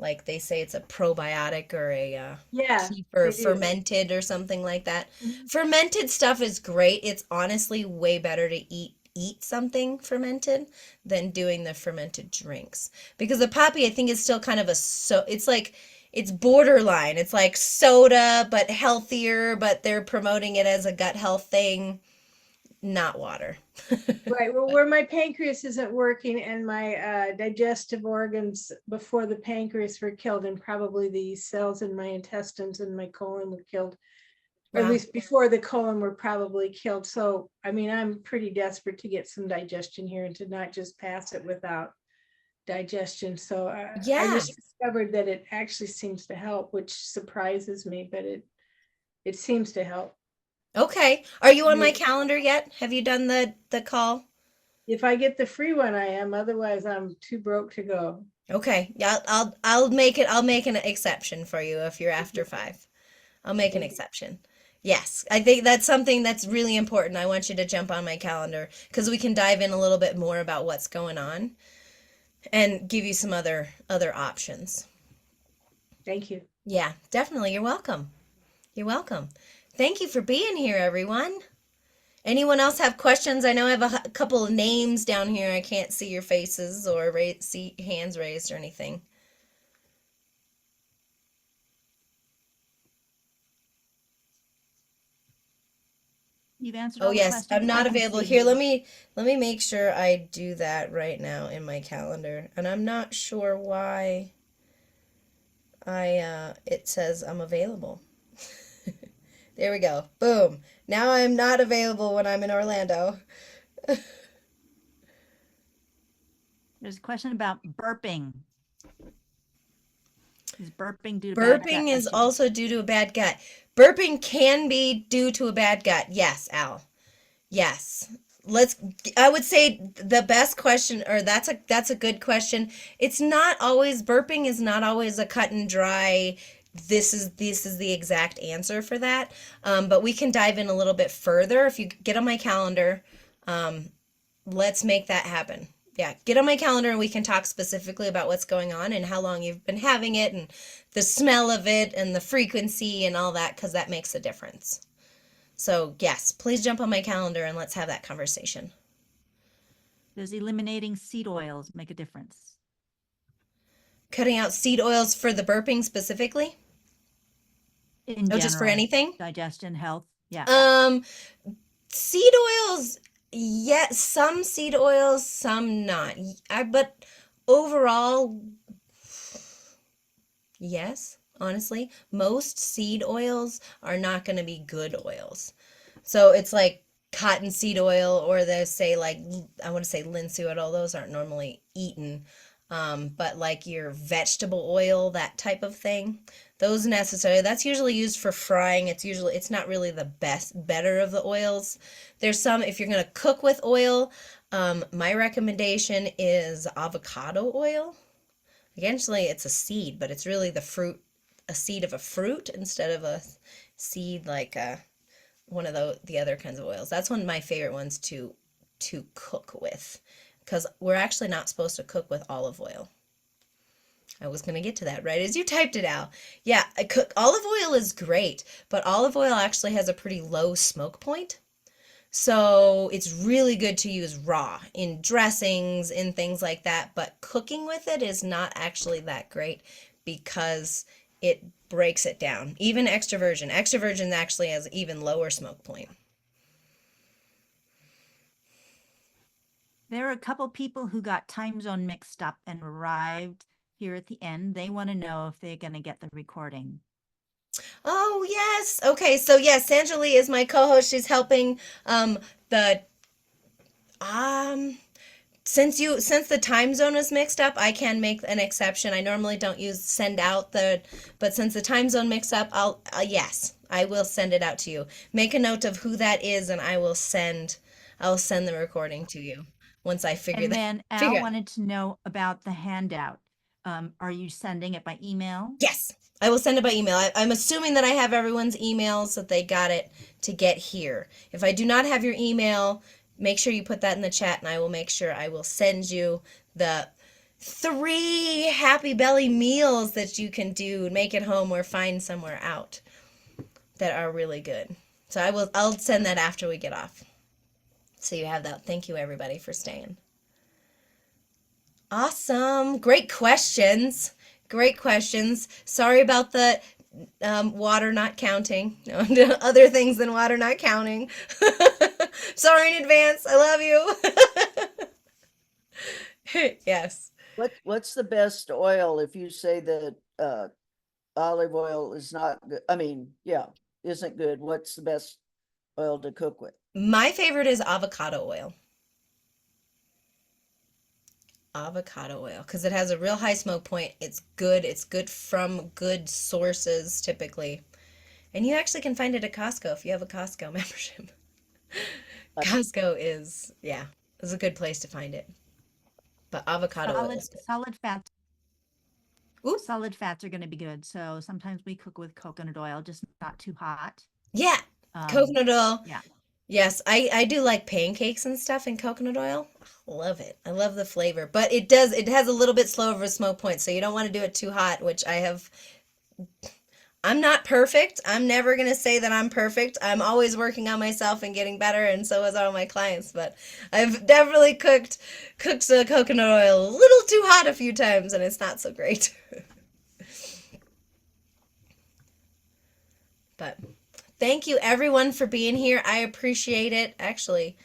like they say it's a probiotic or a Yeah, kefir they do. fermented or something like that. Mhm. Fermented stuff is great. It's honestly way better to eat something fermented than doing the fermented drinks. Because the poppy I think is still kind of it's like it's borderline. It's like soda but healthier, but they're promoting it as a gut health thing, not water. Right, well, where my pancreas isn't working and my digestive organs before the pancreas were killed, and probably the cells in my intestines and my colon were killed, or at Wow. least before the colon were probably killed. So, I mean, I'm pretty desperate to get some digestion here and to not just pass it without digestion. So I Yeah. just discovered that it actually seems to help, which surprises me, but it seems to help. Okay. Are you on my Yeah. calendar yet? Have you done the call? If I get the free one, I am. Otherwise, I'm too broke to go. Okay. Yeah, I'll make an exception for you if you're after 5. I'll make an Thank you. exception. Yes, I think that's something that's really important. I want you to jump on my calendar because we can dive in a little bit more about what's going on and give you some other options. Thank you. Yeah, definitely. You're welcome. You're welcome. Thank you for being here, everyone. Anyone else have questions? I know I have a couple of names down here. I can't see your faces or see hands raised or anything. You've answered Oh all the yes, questions I'm I not can available. see. Here, let me make sure I do that right now in my calendar. And I'm not sure why it says I'm available. There we go. Boom. Now I'm not available when I'm in Orlando. There's a question about burping. Is burping due to bad gut Burping is issues? also due to a bad gut. Burping can be due to a bad gut. Yes, Al. Yes. I would say the best question, or that's a good question. It's not always, burping is not always a cut and dry, this is the exact answer for that. But we can dive in a little bit further. If you get on my calendar, let's make that happen. Yeah, get on my calendar and we can talk specifically about what's going on and how long you've been having it and the smell of it and the frequency and all that, because that makes a difference. So yes, please jump on my calendar and let's have that conversation. Does eliminating seed oils make a difference? Cutting out seed oils for the burping specifically? In Oh, just for general, anything? digestion, health, yeah. Seed oils, yes, some seed oils, some not. But overall, yes, honestly, most seed oils are not going to be good oils. So it's like cottonseed oil, or they say like, I want to say linseed oil, those aren't normally eaten. But like your vegetable oil, that type of thing, those necessarily, that's usually used for frying. It's not really the better of the oils. There's some, if you're going to cook with oil, my recommendation is avocado oil. Actually, it's a seed, but it's really a seed of a fruit instead of a seed like one of the other kinds of oils. That's one of my favorite ones to cook with, because we're actually not supposed to cook with olive oil. I was going to get to that right as you typed it out. Yeah, olive oil is great, but olive oil actually has a pretty low smoke point. So it's really good to use raw in dressings, in things like that. But cooking with it is not actually that great because it breaks it down. Even extra virgin. Extra virgin actually has even lower smoke point. There are a couple people who got time zone mixed up and arrived here at the end. They want to know if they're going to get the recording. Oh, yes. Okay, so yes, Sanjali is my co-host. She's helping the since the time zone is mixed up, I can make an exception. I normally don't send out but since the time zone mixed up, yes, I will send it out to you. Make a note of who that is and I will send the recording to you once I figure And that then figure Al out. wanted to know about the handout. Are you sending it by email? Yes, I will send it by email. I'm assuming that I have everyone's emails, that they got it to get here. If I do not have your email, make sure you put that in the chat and I will make sure I will send you the 3 Happy Belly meals that you can do, make at home or find somewhere out that are really good. So I'll send that after we get off. So you have that. Thank you everybody for staying. Awesome. Great questions. Great questions. Sorry about the water not counting. Other things than water not counting. Sorry in advance. I love you. Yes. What's the best oil if you say that olive oil is not good? I mean, yeah, isn't good. What's the best oil to cook with? My favorite is avocado oil. Avocado oil, because it has a real high smoke point. It's good. It's good from good sources typically. And you actually can find it at Costco if you have a Costco membership. Costco is a good place to find it. But avocado oil is good. Ooh. Solid fats are going to be good. So sometimes we cook with coconut oil, just not too hot. Yeah, coconut oil. Yeah. Yes, I do like pancakes and stuff in coconut oil. Love it. I love the flavor. But it has a little bit slower of a smoke point, so you don't want to do it too hot, which I'm not perfect. I'm never going to say that I'm perfect. I'm always working on myself and getting better, and so is all my clients. But I've definitely cooked the coconut oil a little too hot a few times, and it's not so great. But thank you everyone for being here. I appreciate it. Actually,